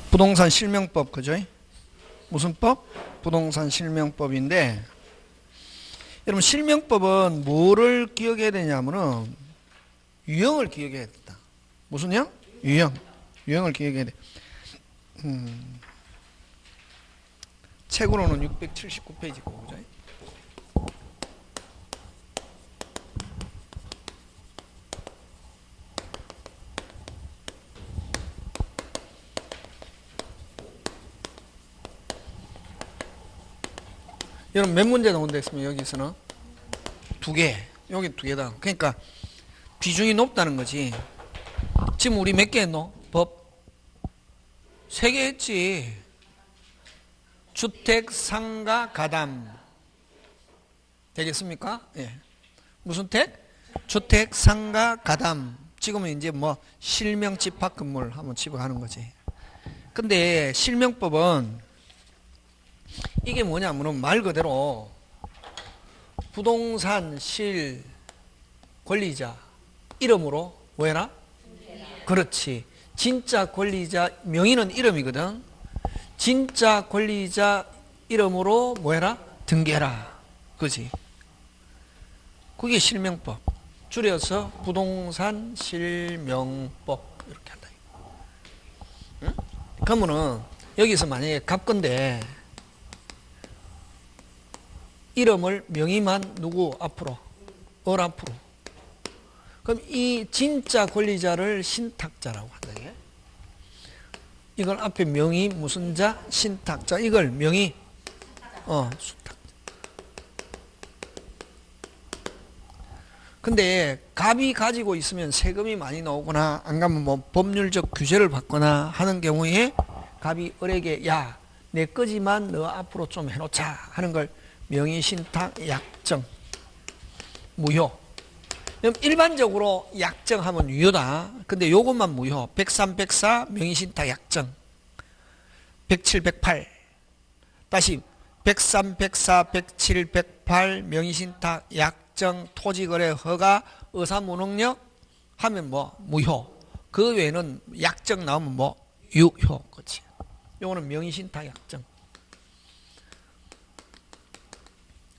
부동산 실명법, 그죠? 무슨 법? 부동산 실명법인데, 여러분 실명법은 뭐를 기억해야 되냐면은 유형을 기억해야 된다. 무슨 형? 유형을 기억해야 돼. 책으로는 679페이지고, 그죠? 여러분 몇 문제 나온다 했으면 여기서는 두 개, 여기 두 개다. 그러니까 비중이 높다는 거지. 지금 우리 몇 개 했노? 법? 세 개 했지. 주택, 상가, 가담. 되겠습니까? 예. 무슨 택? 주택, 상가, 가담. 지금은 이제 뭐 실명 집합 건물 한번 집어가는 거지. 근데 실명법은 이게 뭐냐면은 말 그대로 부동산 실 권리자 이름으로 뭐해라? 그렇지. 진짜 권리자 명의는 이름이거든. 진짜 권리자 이름으로 뭐해라? 등기해라. 그지? 그게 실명법. 줄여서 부동산 실명법 이렇게 한다. 응? 그러면은 여기서 만약에 갑건데 이름을 명의만 누구 앞으로? 을 앞으로. 그럼 이 진짜 권리자를 신탁자라고 한다. 이걸 앞에 명의 무슨 자? 신탁자. 이걸 명의 수탁자. 근데 갑이 가지고 있으면 세금이 많이 나오거나 안 가면 뭐 법률적 규제를 받거나 하는 경우에 갑이 을에게 야, 내 거지만 너 앞으로 좀 해놓자 하는 걸 명의신탁 약정 무효. 일반적으로 약정하면 유효다. 근데 요것만 무효. 103, 104 명의신탁 약정 107, 108 다시 103, 104, 107, 108 명의신탁 약정 토지거래 허가 의사무능력 하면 뭐 무효. 그 외에는 약정 나오면 뭐 유효. 그치. 요거는 명의신탁 약정.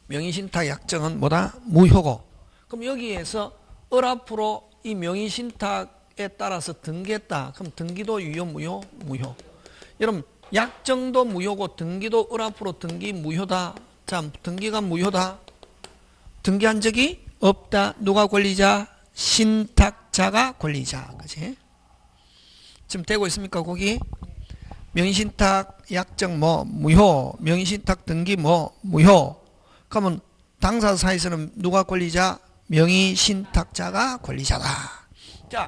명의신탁 약정은 뭐다? 무효고. 그럼 여기에서 을 앞으로 이 명의신탁에 따라서 등기했다. 그럼 등기도 유효, 무효? 무효. 여러분 약정도 무효고 등기도 을 앞으로 등기 무효다. 자, 등기가 무효다. 등기한 적이 없다. 누가 권리자? 신탁자가 권리자. 그치? 지금 되고 있습니까? 거기 명의신탁 약정 뭐 무효, 명의신탁 등기 뭐 무효. 그러면 당사자 사이에서는 누가 권리자? 명의신탁자가 권리자다. 자,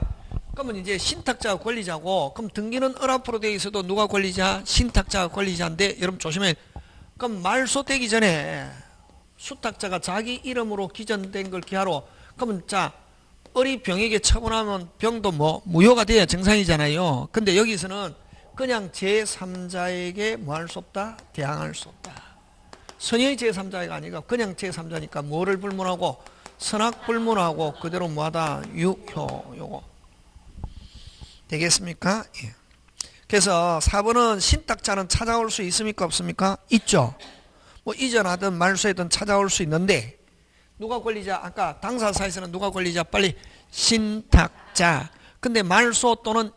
그러면 이제 신탁자가 권리자고, 그럼 등기는 을 앞으로 되어 있어도 누가 권리자? 신탁자가 권리자인데, 여러분 조심해. 그럼 말소 되기 전에 수탁자가 자기 이름으로 기존된 걸 기하로, 그러면 자, 을이 병에게 처분하면 병도 뭐 무효가 돼야 정상이잖아요. 근데 여기서는 그냥 제3자에게 뭐 할 수 없다? 대항할 수 없다. 선의 제3자가 아니라 그냥 제3자니까 뭐를 불문하고? 선악 불문하고 그대로 뭐하다? 유효. 요거 되겠습니까? 예. 그래서 4번은 신탁자는 찾아올 수 있습니까? 없습니까? 있죠. 뭐 이전하든 말소하든 찾아올 수 있는데 누가 권리자? 아까 당사자 사이에서는 누가 권리자? 빨리 신탁자. 근데 말소 또는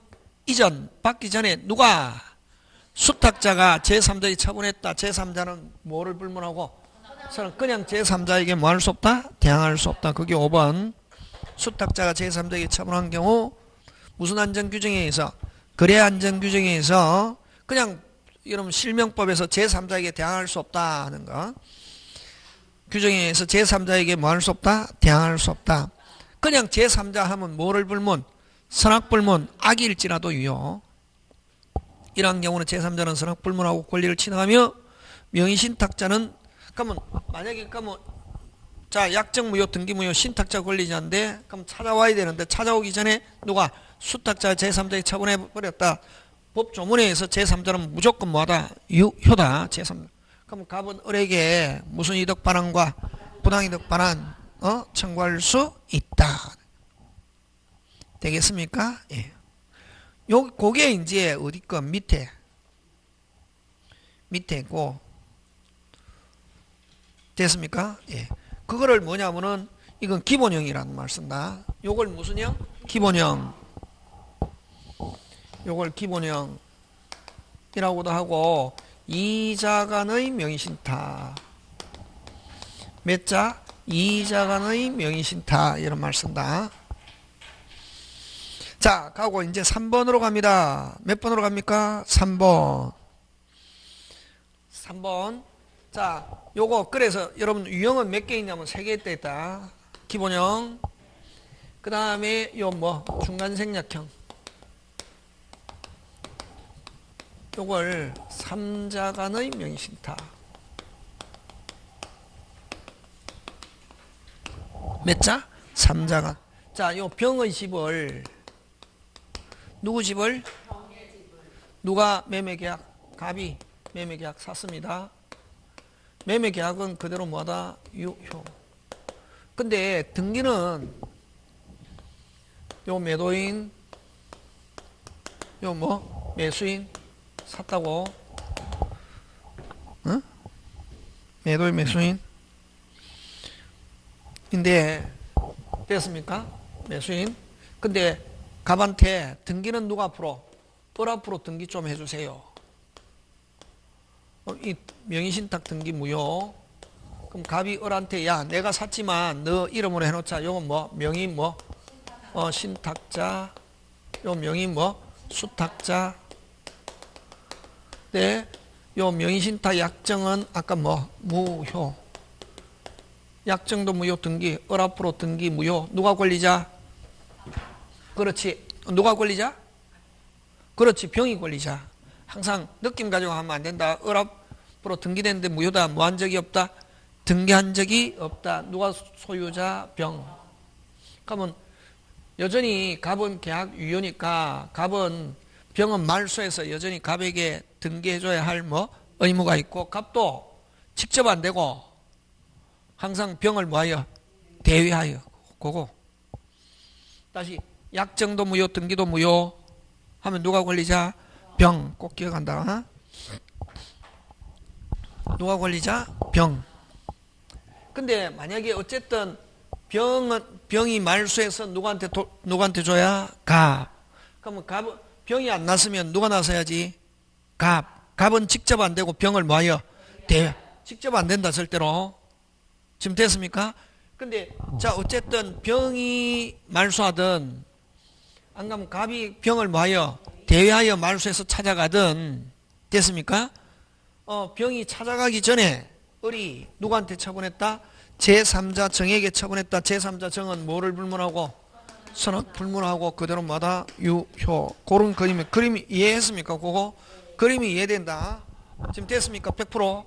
이전 받기 전에 누가? 수탁자가 제3자에게 처분했다. 제3자는 뭐를 불문하고? 그냥 제3자에게 뭐 할 수 없다? 대항할 수 없다. 그게 5번. 수탁자가 제3자에게 처분한 경우 무슨 안전규정에 의해서? 거래 안전규정에 의해서 그냥 여러분 실명법에서 제3자에게 대항할 수 없다 하는 거. 규정에 의해서 제3자에게 뭐 할 수 없다? 대항할 수 없다. 그냥 제3자 하면 뭐를 불문? 선악불문, 악일지라도 유효. 이러한 경우는 제3자는 선악불문하고 권리를 침해하며 명의신탁자는 그러면 만약에 그러면 자 약정 무효, 등기 무효, 신탁자 권리자인데 그럼 찾아와야 되는데 찾아오기 전에 누가 수탁자 제3자에 처분해 버렸다. 법조문에 의해서 제3자는 무조건 뭐하다? 유효다. 제3자. 그럼 갑은 을에게 무슨 이득 반환과 부당이득 반환 청구할 수 있다. 되겠습니까? 예. 그게 이제 어디 거 밑에 밑에 있고. 됐습니까? 예. 그거를 뭐냐면은 이건 기본형이라는 말 쓴다. 요걸 무슨 형? 기본형. 요걸 기본형이라고도 하고 이자간의 명의신타. 몇 자? 이자간의 명의신타 이런 말 쓴다. 자, 가고 이제 3번으로 갑니다. 몇 번으로 갑니까? 3번. 3번. 자, 요거 그래서 여러분 유형은 몇 개 있냐면 3개 있다. 기본형. 그 다음에 요 뭐 중간생략형. 요걸 3자간의 명의신타. 몇 자? 3자간. 자, 요 병의 집을 누구 집을? 누가 매매계약? 갑이 매매계약 샀습니다. 매매계약은 그대로 뭐다? 유효. 근데 등기는 요 매도인, 요 뭐 매수인 샀다고. 응? 매도인 매수인. 인데 됐습니까? 매수인. 근데 갑한테 등기는 누가 앞으로? 을 앞으로 등기 좀 해주세요. 이 명의신탁 등기 무효. 그럼 갑이 을한테 야 내가 샀지만 너 이름으로 해놓자. 요건 뭐 명의 뭐 신탁자. 요 명의 뭐 수탁자. 네. 요 명의신탁 약정은 아까 뭐 무효. 약정도 무효 등기. 을 앞으로 등기 무효. 누가 권리자? 그렇지. 누가 권리자? 그렇지. 병이 권리자. 항상 느낌 가지고 하면 안 된다. 을 앞으로 등기됐는데 무효다. 뭐 한 적이 없다. 등기한 적이 없다. 누가 소유자? 병. 그러면 여전히 갑은 계약 유효니까 갑은 병은 말소해서 여전히 갑에게 등기해줘야 할 뭐 의무가 있고 갑도 직접 안 되고 항상 병을 뭐하여? 대위하여. 그거. 다시 약정도 무효 등기도 무효 하면 누가 권리자? 병. 꼭 기억한다. 누가 권리자? 병. 근데 만약에 어쨌든 병이 말소해서 누구한테 줘야? 갑. 그러면 병이 안 났으면 누가 나서야지? 갑. 갑은 직접 안 되고 병을 뭐하여? 직접 안 된다 절대로. 지금 됐습니까? 근데 자 어쨌든 병이 말소하든 안 가면 갑이 병을 뭐하여? 대위하여 말소해서 찾아가든. 됐습니까? 병이 찾아가기 전에 을이 누구한테 처분했다? 제3자 정에게 처분했다. 제3자 정은 뭐를 불문하고? 선언 불문하고 그대로 마다 유효. 그런 그림이 이해했습니까? 그거 그림이 이해된다. 지금 됐습니까? 100%?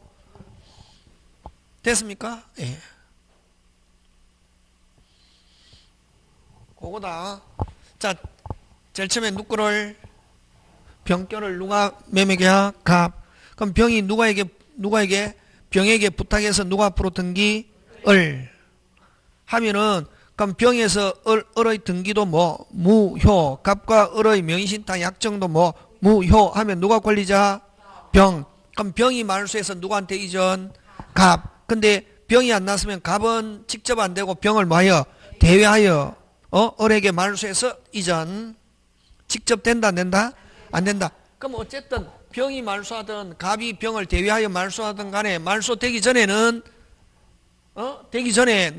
됐습니까? 예. 그거다. 자, 제일 처음에 누구를? 병결을 누가 매매계약? 갑. 그럼 병이 누가에게 병에게 부탁해서 누가 앞으로 등기? 을. 하면은 그럼 병에서 을의 등기도 뭐 무효. 갑과 을의 명의신탁 약정도 뭐 무효 하면 누가 권리자? 병. 그럼 병이 말소해서 누구한테 이전? 갑. 근데 병이 안 났으면 갑은 직접 안 되고 병을 뭐하여? 대위하여 을에게 말소해서 이전. 직접 된다 안 된다? 안 된다. 그럼 어쨌든 병이 말소하든 갑이 병을 대위하여 말소하든 간에 말소되기 전에는 되기 전에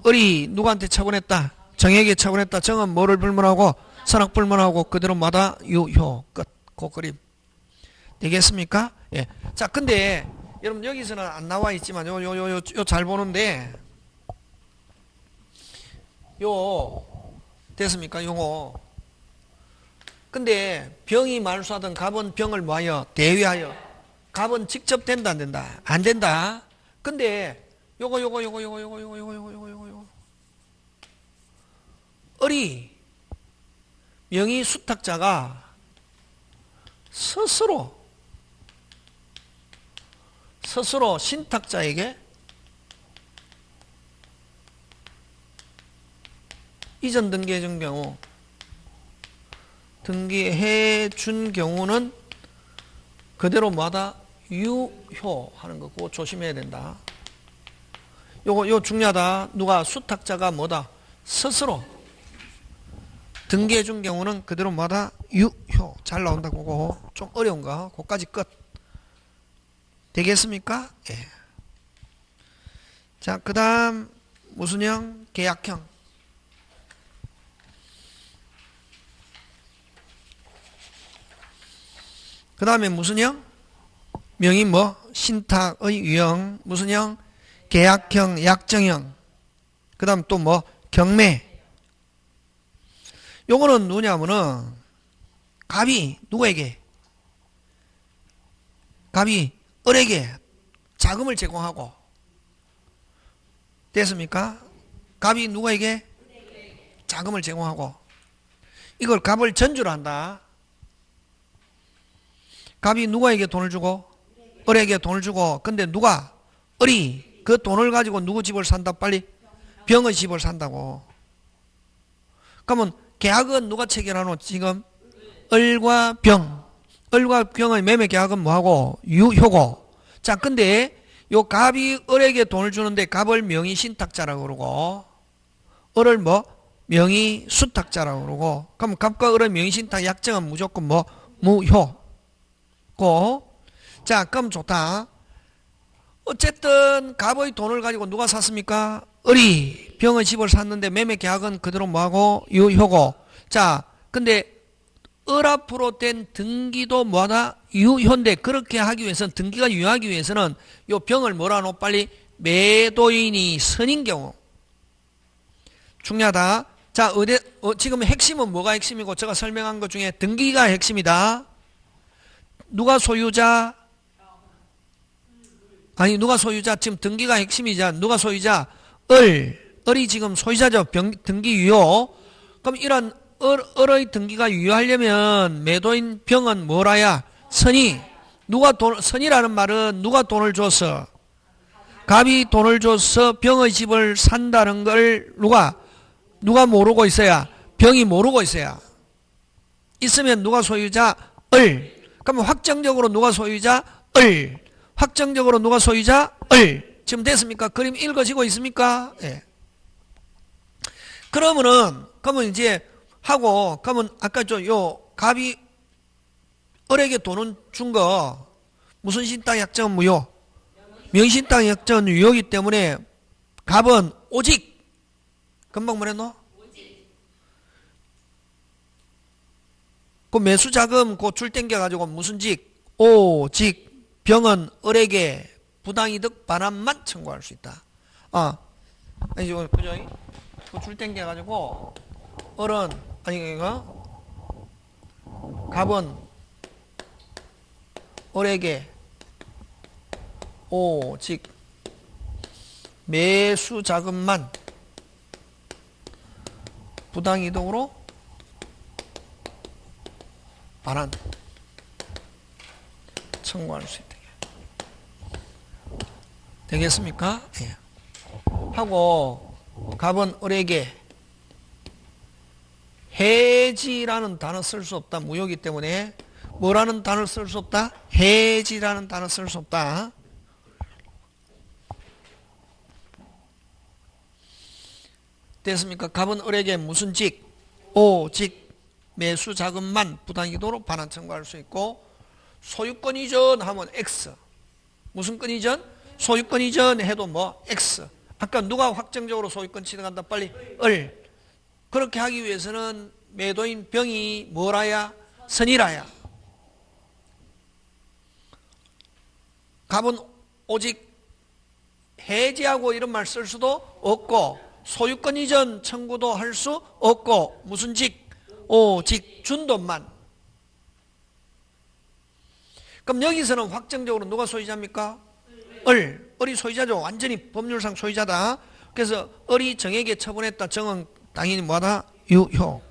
을이 누구한테 처분했다? 정에게 처분했다. 정은 뭐를 불문하고? 선악 불문하고 그대로 마다 유효. 끝. 그 그림. 되겠습니까? 예. 자, 근데 여러분 여기서는 안 나와 있지만 요 잘 보는데 요 됐습니까? 요거. 근데 병이 말소하던 갑은 병을 뭐하여? 대위하여. 갑은 직접 된다 안 된다? 안 된다. 근데 요거 을이 명의 수탁자가 스스로 신탁자에게 이전 등기해 준 경우 등기해 준 경우는 그대로 뭐하다? 유효 하는 거 그거 조심해야 된다. 요 중요하다. 누가 수탁자가 뭐다? 스스로 등기해 준 경우는 그대로 뭐다? 유효. 잘 나온다. 그거 좀 어려운 거. 그거까지 끝. 되겠습니까? 예. 자, 그 다음 무슨 형? 계약형. 그 다음에 무슨 형? 명의 뭐? 신탁의 유형. 무슨 형? 계약형, 약정형. 그 다음 또 뭐? 경매. 요거는 누구냐면은 갑이 누구에게? 갑이 을에게 자금을 제공하고. 됐습니까? 갑이 누구에게? 자금을 제공하고. 이걸 갑을 전주로 한다. 갑이 누구에게 돈을 주고? 을에게 돈을 주고. 근데 누가? 을이 그 돈을 가지고 누구 집을 산다? 빨리 병의 집을 산다고. 그러면 계약은 누가 체결하노? 지금 을과 병. 을과 병의 매매 계약은 뭐하고? 유효고. 자, 근데 요 갑이 을에게 돈을 주는데 갑을 명의 신탁자라고 그러고 을을 뭐? 명의 수탁자라고 그러고. 그럼 갑과 을의 명의 신탁 약정은 무조건 뭐? 무효고. 자, 그럼 좋다. 어쨌든 갑의 돈을 가지고 누가 샀습니까? 을이 병의 집을 샀는데 매매 계약은 그대로 뭐하고? 유효고. 자, 근데 을 앞으로 된 등기도 뭐하다? 유효인데 그렇게 하기 위해서는 등기가 유효하기 위해서는 요 병을 뭐라노? 빨리 매도인이 선인 경우. 중요하다. 자, 지금 핵심은 뭐가 핵심이고 제가 설명한 것 중에 등기가 핵심이다. 누가 소유자? 아니 누가 소유자? 지금 등기가 핵심이자 누가 소유자? 을이 지금 소유자죠. 등기 유효. 그럼 이런 을의 등기가 유효하려면 매도인 병은 뭐라야? 선이. 선이라는 말은 누가 돈을 줬어? 갑이 돈을 줘서 병의 집을 산다는 걸 누가 모르고 있어야? 병이 모르고 있어야. 있으면 누가 소유자? 그러면 확정적으로 누가 소유자? 확정적으로 누가 소유자? 지금 됐습니까? 그림 읽어지고 있습니까? 예. 그러면 이제 하고, 그러면 아까 요 갑이 을에게 돈은 준 거, 무슨 신탁 약정은 무효? 명신탁 약정은 유효이기 때문에 갑은 오직, 금방 뭐랬노? 그 매수자금 그 줄 땡겨가지고 무슨 직? 오직. 병은 을에게 부당이득 반환만 청구할 수 있다. 그죠? 그 줄 땡겨가지고 을은 갑은 을에게 오직 매수 자금만 부당이득으로 반환 청구할 수 있다. 되겠습니까? 예. 하고 갑은 을에게 해지라는 단어 쓸 수 없다. 무효이기 때문에 뭐라는 단어를 쓸 수 없다? 해지라는 단어 쓸 수 없다. 됐습니까? 갑은 을에게 무슨 직? 오직 매수 자금만 부당이도록 반환 청구할 수 있고 소유권 이전 하면 X. 무슨 권 이전? 소유권 이전 해도 뭐? X. 아까 누가 확정적으로 소유권 취득한다? 빨리 을. 그렇게 하기 위해서는 매도인 병이 뭐라야? 선이라야. 갑은 오직 해지하고 이런 말 쓸 수도 없고 소유권 이전 청구도 할 수 없고 무슨 직? 오직 준 돈만. 그럼 여기서는 확정적으로 누가 소유자입니까? 을이 소유자죠. 완전히 법률상 소유자다. 그래서 을이 정에게 처분했다. 정은 당연히 뭐하다? 유효.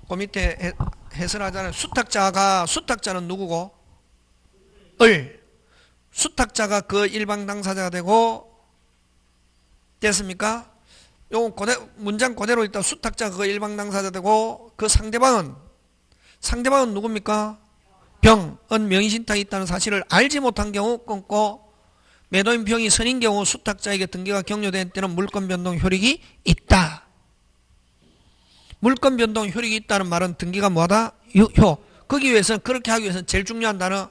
그 밑에 해설하자는 수탁자는 누구고? 수탁자가 그 일방 당사자가 되고 됐습니까? 요 문장 그대로 있다. 수탁자가 그 일방 당사자 되고 그 상대방은 누굽니까? 병은 명의신탁이 있다는 사실을 알지 못한 경우 끊고 매도인 병이 선인 경우 수탁자에게 등기가 격려된 때는 물권 변동 효력이 있다. 물권 변동 효력이 있다는 말은 등기가 뭐하다? 유효. 거기 위해서는 그렇게 하기 위해서는 제일 중요한 단어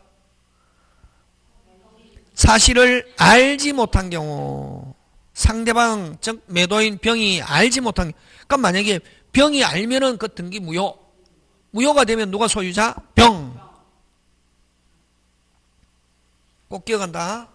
사실을 알지 못한 경우 상대방 즉 매도인 병이 알지 못한 그러니까 만약에 병이 알면은 그 등기 무효 무효가 되면 누가 소유자? 병. 꼭 기억한다.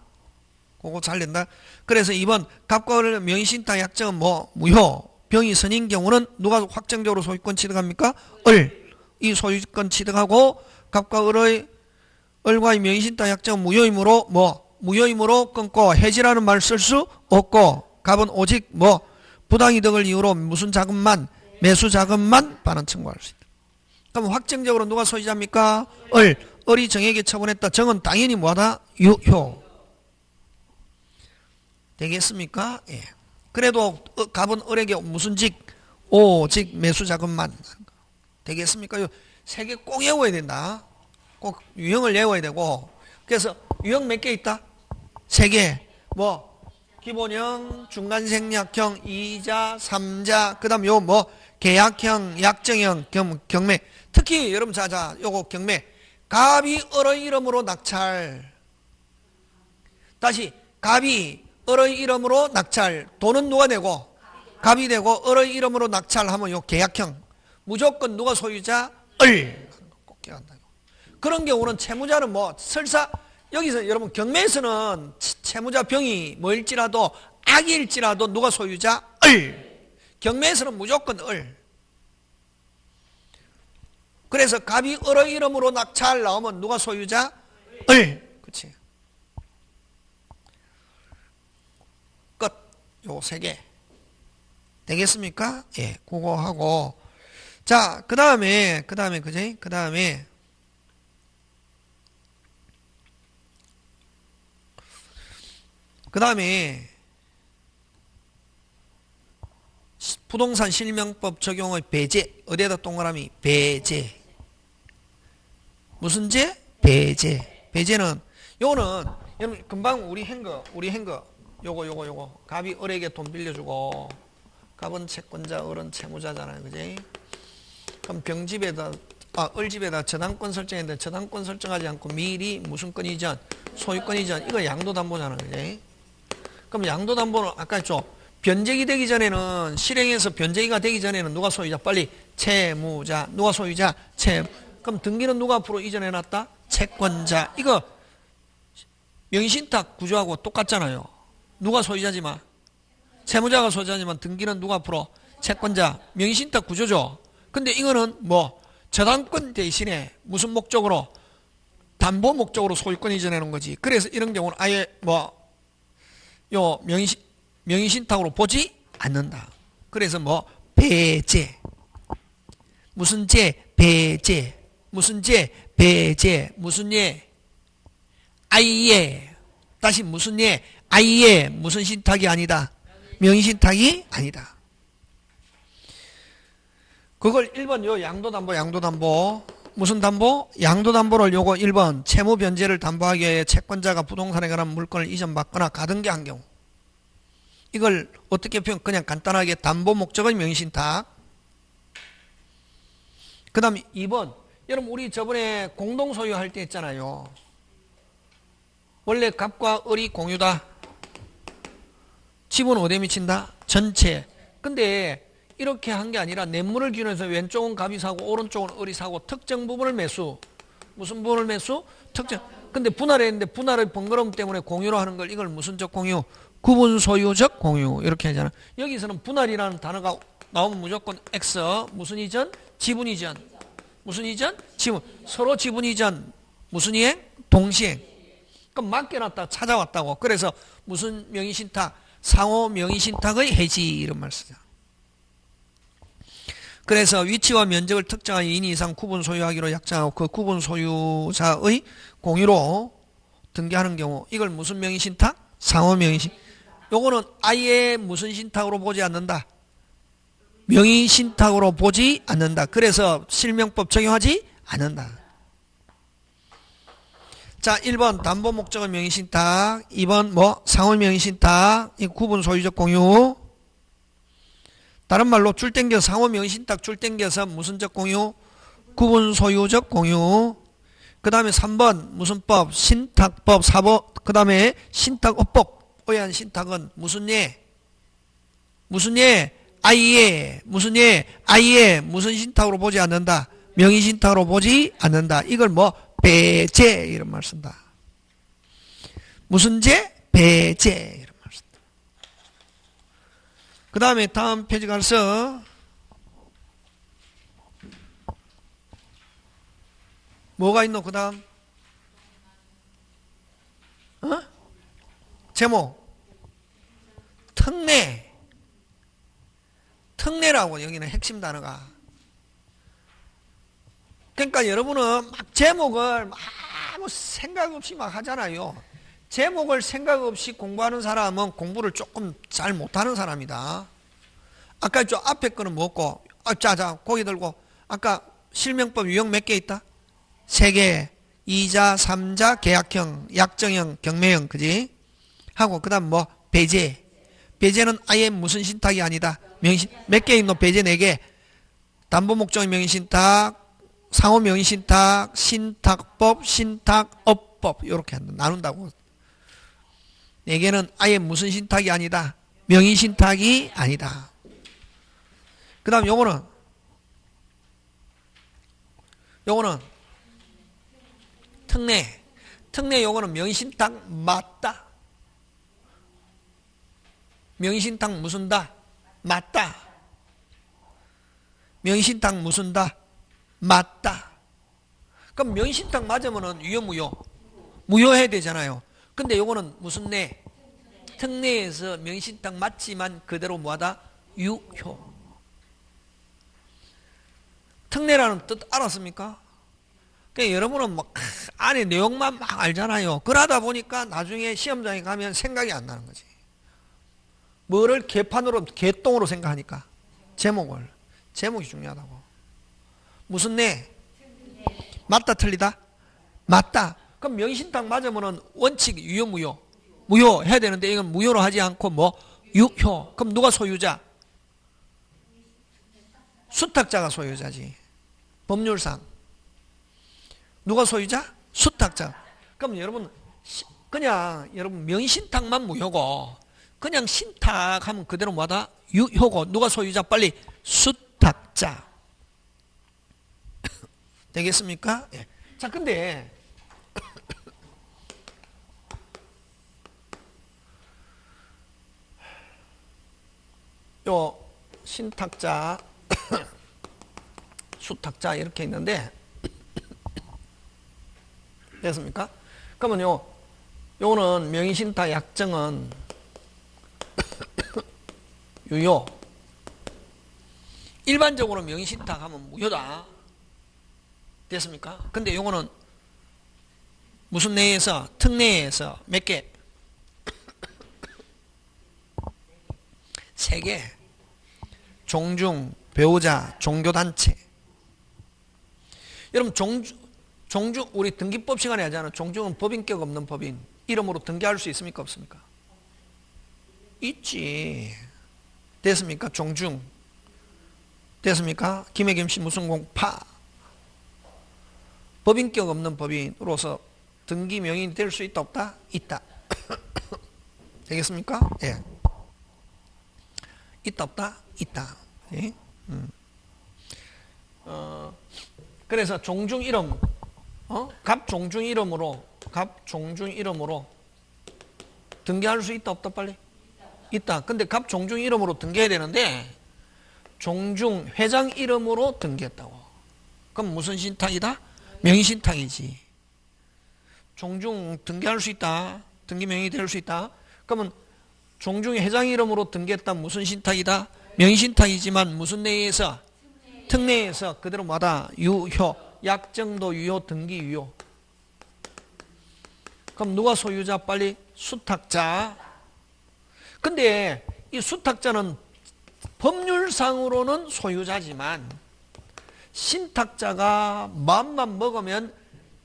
그거 잘 낸다. 그래서 2번 갑과 을의 명의신탁 약정은 뭐 무효 병이 선인 경우는 누가 확정적으로 소유권 취득합니까? 을. 이 소유권 취득하고 갑과 을과의 명의신탁 약정은 무효이므로 뭐 무효이므로 끊고 해지라는 말을 쓸 수 없고 갑은 오직 뭐 부당이득을 이유로 무슨 자금만 매수 자금만 반환 청구할 수 있다. 그럼 확정적으로 누가 소유자입니까? 을이 정에게 처분했다. 정은 당연히 뭐하다? 유효. 되겠습니까? 예. 그래도 갑은 을에게 무슨 직? 오직 매수 자금만. 되겠습니까? 세 개 꼭 외워야 된다. 꼭 유형을 외워야 되고. 그래서 유형 몇 개 있다? 세 개. 뭐 기본형, 중간생략형, 이자, 삼자, 그 다음 요 뭐 계약형, 약정형, 경매. 특히 여러분 자자 요거 경매. 갑이 을의 이름으로 낙찰. 다시 갑이 을의 이름으로 낙찰. 돈은 누가 내고? 갑이 되고 을의 이름으로 낙찰하면 요 계약형. 무조건 누가 소유자? 을. 꼭 기억한다. 그런 경우는 채무자는 뭐 설사 여기서 여러분 경매에서는 채무자 병이 뭐일지라도 악일지라도 누가 소유자? 을. 경매에서는 무조건 을. 그래서 갑이 을의 이름으로 낙찰 나오면 누가 소유자? 을. 그치. 끝. 요 세 개. 되겠습니까? 예. 그거 하고. 자, 그 다음에, 그지? 그 다음에, 부동산 실명법 적용의 배제. 어디에다 동그라미? 배제. 무슨 제? 배제. 배제는, 요거는, 여러분, 금방 우리 한 거, 요거. 갑이 을에게 돈 빌려주고, 갑은 채권자, 을은 채무자잖아요. 그지? 그럼 병집에다, 을집에다 저당권 설정했는데 저당권 설정하지 않고 미리 무슨 권 이전? 소유권 이전. 이거 양도담보잖아. 그지? 그럼 양도담보는 아까 했죠. 변제기 되기 전에는, 실행해서 변제기가 되기 전에는 누가 소유자? 빨리 채무자. 누가 소유자? 그럼 등기는 누가 앞으로 이전해놨다? 채권자. 이거 명의신탁 구조하고 똑같잖아요. 누가 소유자지만 채무자가 소유자지만 등기는 누가 앞으로? 채권자. 명의신탁 구조죠. 근데 이거는 뭐 저당권 대신에 무슨 목적으로? 담보 목적으로 소유권 이전해놓은 거지. 그래서 이런 경우는 아예 뭐 요 명의신탁으로 보지 않는다. 그래서 뭐 배제. 무슨 제? 배제. 무슨 제? 배제. 무슨 예? 아예. 다시 무슨 예? 아예. 무슨 신탁이 아니다. 명의신탁이 아니다. 그걸 1번 요 양도담보. 무슨 담보? 양도담보를 요거 1번 채무 변제를 담보하기 위해 채권자가 부동산에 관한 물건을 이전받거나 가등기한 경우. 이걸 어떻게 표현? 그냥 간단하게 담보 목적의 명의신탁. 그 다음 2번. 여러분 우리 저번에 공동소유할 때 했잖아요. 원래 갑과 을이 공유다. 지분 어디에 미친다? 전체. 근데 이렇게 한 게 아니라 뇌물을 기준해서 왼쪽은 갑이 사고 오른쪽은 을이 사고 특정 부분을 매수. 무슨 부분을 매수? 특정. 근데 분할했는데 분할의 번거로움 때문에 공유로 하는 걸 이걸 무슨적 공유? 구분소유적 공유. 이렇게 하잖아. 여기서는 분할이라는 단어가 나오면 무조건 X. 무슨 이전? 지분 이전. 무슨 이전? 지분. 서로 지분 이전. 무슨 이행? 동시행. 그럼 맡겨놨다 찾아왔다고. 그래서 무슨 명의신탁? 상호 명의신탁의 해지 이런 말 쓰자. 그래서 위치와 면적을 특정한 2인 이상 구분 소유하기로 약정하고 그 구분 소유자의 공유로 등기하는 경우 이걸 무슨 명의신탁? 상호 명의신. 요거는 아예 무슨 신탁으로 보지 않는다. 명의신탁으로 보지 않는다. 그래서 실명법 적용하지 않는다. 자, 1번 담보 목적의 명의신탁, 2번 뭐 상호 명의신탁, 이 구분 소유적 공유. 다른 말로 줄 땡겨 상호 명의신탁 줄 땡겨서 무슨적 공유? 구분 소유적 공유. 그 다음에 3번 무슨 법? 신탁법 4번. 그 다음에 신탁업법. 오해한 신탁은 무슨 예? 무슨 예? 아예. 무슨 예? 아예. 무슨 신탁으로 보지 않는다? 명의신탁으로 보지 않는다. 이걸 뭐 배제 이런 말 쓴다. 무슨 제? 배제 이런 말 쓴다. 그 다음에 다음 페이지 가서 뭐가 있노? 그 다음 제목 특례. 특례라고 여기는 핵심 단어가. 그러니까 여러분은 막 제목을 막 아무 생각 없이 막 하잖아요. 제목을 생각 없이 공부하는 사람은 공부를 조금 잘 못하는 사람이다. 아까 저 앞에 거는 뭐고? 자자 고개 들고. 아까 실명법 유형 몇 개 있다? 3개. 2자, 3자, 계약형, 약정형, 경매형, 그지? 하고 그 다음 뭐? 배제. 배제는 아예 무슨 신탁이 아니다. 명의신 몇 개 있노? 배제 4개. 담보목적의 명의신탁, 상호 명의신탁, 신탁법, 신탁업법 이렇게 나눈다고. 4개는 아예 무슨 신탁이 아니다. 명의신탁이 아니다. 그 다음 요거는 특례. 특례 요거는 명의신탁 맞다. 명의신탁 무슨다? 맞다. 명의신탁 무슨다? 맞다. 그럼 명의신탁 맞으면은 유효 무효? 무효해야 되잖아요. 근데 요거는 무슨 내? 특례에서 명의신탁 맞지만 그대로 뭐하다? 유효. 특례라는 뜻 알았습니까? 그러니까 여러분은 막 안에 내용만 막 알잖아요. 그러다 보니까 나중에 시험장에 가면 생각이 안 나는 거지. 뭐를 개판으로 개똥으로 생각하니까 제목이 중요하다고. 무슨 내? 맞다 틀리다? 맞다. 그럼 명의신탁 맞으면은 원칙 유효 무효? 무효 해야 되는데 이건 무효로 하지 않고 뭐 유효. 그럼 누가 소유자? 수탁자가 소유자지. 법률상 누가 소유자? 수탁자. 그럼 여러분 그냥 여러분 명의신탁만 무효고 그냥 신탁하면 그대로 뭐다? 유효고 누가 소유자? 빨리 수탁자. 되겠습니까? 예. 자, 근데 요 신탁자, 수탁자 이렇게 있는데 됐습니까? 그러면 요거는 명의신탁 약정은 유효. 일반적으로 명의신탁 하면 무효다. 됐습니까? 근데 요거는 무슨 내에서? 특례에서 몇 개? 3개. 종중, 배우자, 종교단체. 여러분 종중 우리 등기법 시간에 하잖아요. 종중은 법인격 없는 법인 이름으로 등기할 수 있습니까? 없습니까? 있지. 됐습니까? 종중 됐습니까? 김혜겸 씨 무슨 공파 법인격 없는 법인으로서 등기 명의인이 될 수 있다 없다? 있다. 되겠습니까? 예. 있다 없다? 있다. 예? 그래서 종중 이름 갑종중 이름으로 등기할 수 있다 없다 빨리? 있다. 근데 갑종중 이름으로 등기해야 되는데 종중 회장 이름으로 등기했다고. 그럼 무슨 신탁이다? 명의신탁이지. 종중 등기할 수 있다. 등기 명의 될 수 있다. 그러면 종중의 회장 이름으로 등기했다. 무슨 신탁이다? 명의신탁이지만 무슨 내에서? 특례에서 그대로 뭐다? 유효. 약정도 유효, 등기 유효. 그럼 누가 소유자? 빨리 수탁자. 근데 이 수탁자는 법률상으로는 소유자지만 신탁자가 마음만 먹으면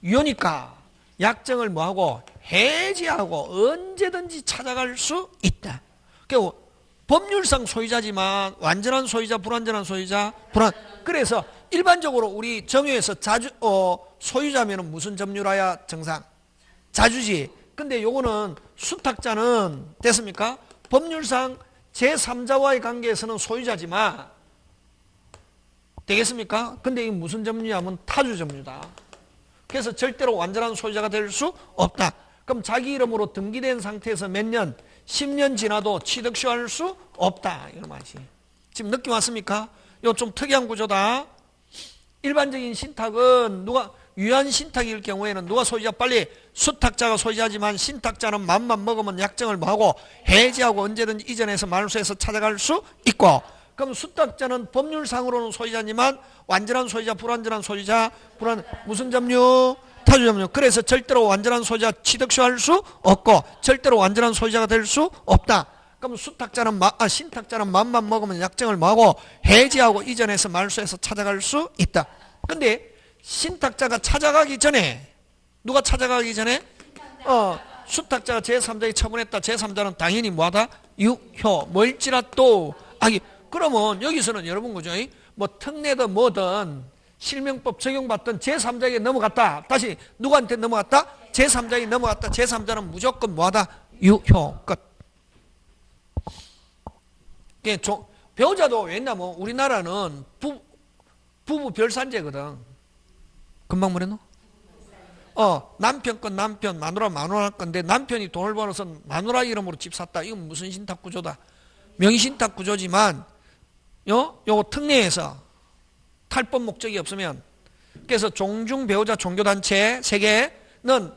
유효니까 약정을 뭐하고 해지하고 언제든지 찾아갈 수 있다. 그리고 법률상 소유자지만 완전한 소유자, 불완전한 소유자, 그래서 일반적으로 우리 정유에서 소유자면은 무슨 점유라야 정상? 자주지. 근데 요거는 수탁자는 됐습니까? 법률상 제3자와의 관계에서는 소유자지만 되겠습니까? 근데 이게 무슨 점유냐면 타주 점유다. 그래서 절대로 완전한 소유자가 될 수 없다. 그럼 자기 이름으로 등기된 상태에서 몇 년? 10년 지나도 취득 시효할 수 없다. 이런 말이지. 지금 느낌 왔습니까? 이거 좀 특이한 구조다. 일반적인 신탁은 유한 신탁일 경우에는 누가 소유자? 빨리 수탁자가 소유자지만 신탁자는 맘만 먹으면 약정을 뭐하고 해지하고 언제든지 이전해서 말소해서 찾아갈 수 있고, 그럼 수탁자는 법률상으로는 소유자지만 완전한 소유자, 불완전한 소유자, 무슨 점유? 타주 점유. 그래서 절대로 완전한 소유자 취득시효할 수 없고 절대로 완전한 소유자가 될 수 없다. 그럼 신탁자는 맘만 먹으면 약정을 뭐하고 해지하고 이전해서 말소해서 찾아갈 수 있다. 근데 신탁자가 찾아가기 전에 누가 찾아가기 전에 수탁자가 제3자에게 처분했다. 제3자는 당연히 뭐하다? 유효. 뭘지라도 그러면 여기서는 여러분 그죠? 뭐 특례든 뭐든 실명법 적용받던 제3자에게 넘어갔다. 다시 누구한테 넘어갔다? 제3자에게 넘어갔다. 제3자는 무조건 뭐하다? 유효. 끝. 배우자도 왜냐면 우리나라는 부부 별산제거든. 금방 뭐랬노? 남편 건 남편, 마누라 건데 남편이 돈을 벌어서 마누라 이름으로 집 샀다. 이건 무슨 신탁 구조다? 명의신탁 구조지만 요거 특례에서 탈법 목적이 없으면, 그래서 종중 배우자 종교단체 세계는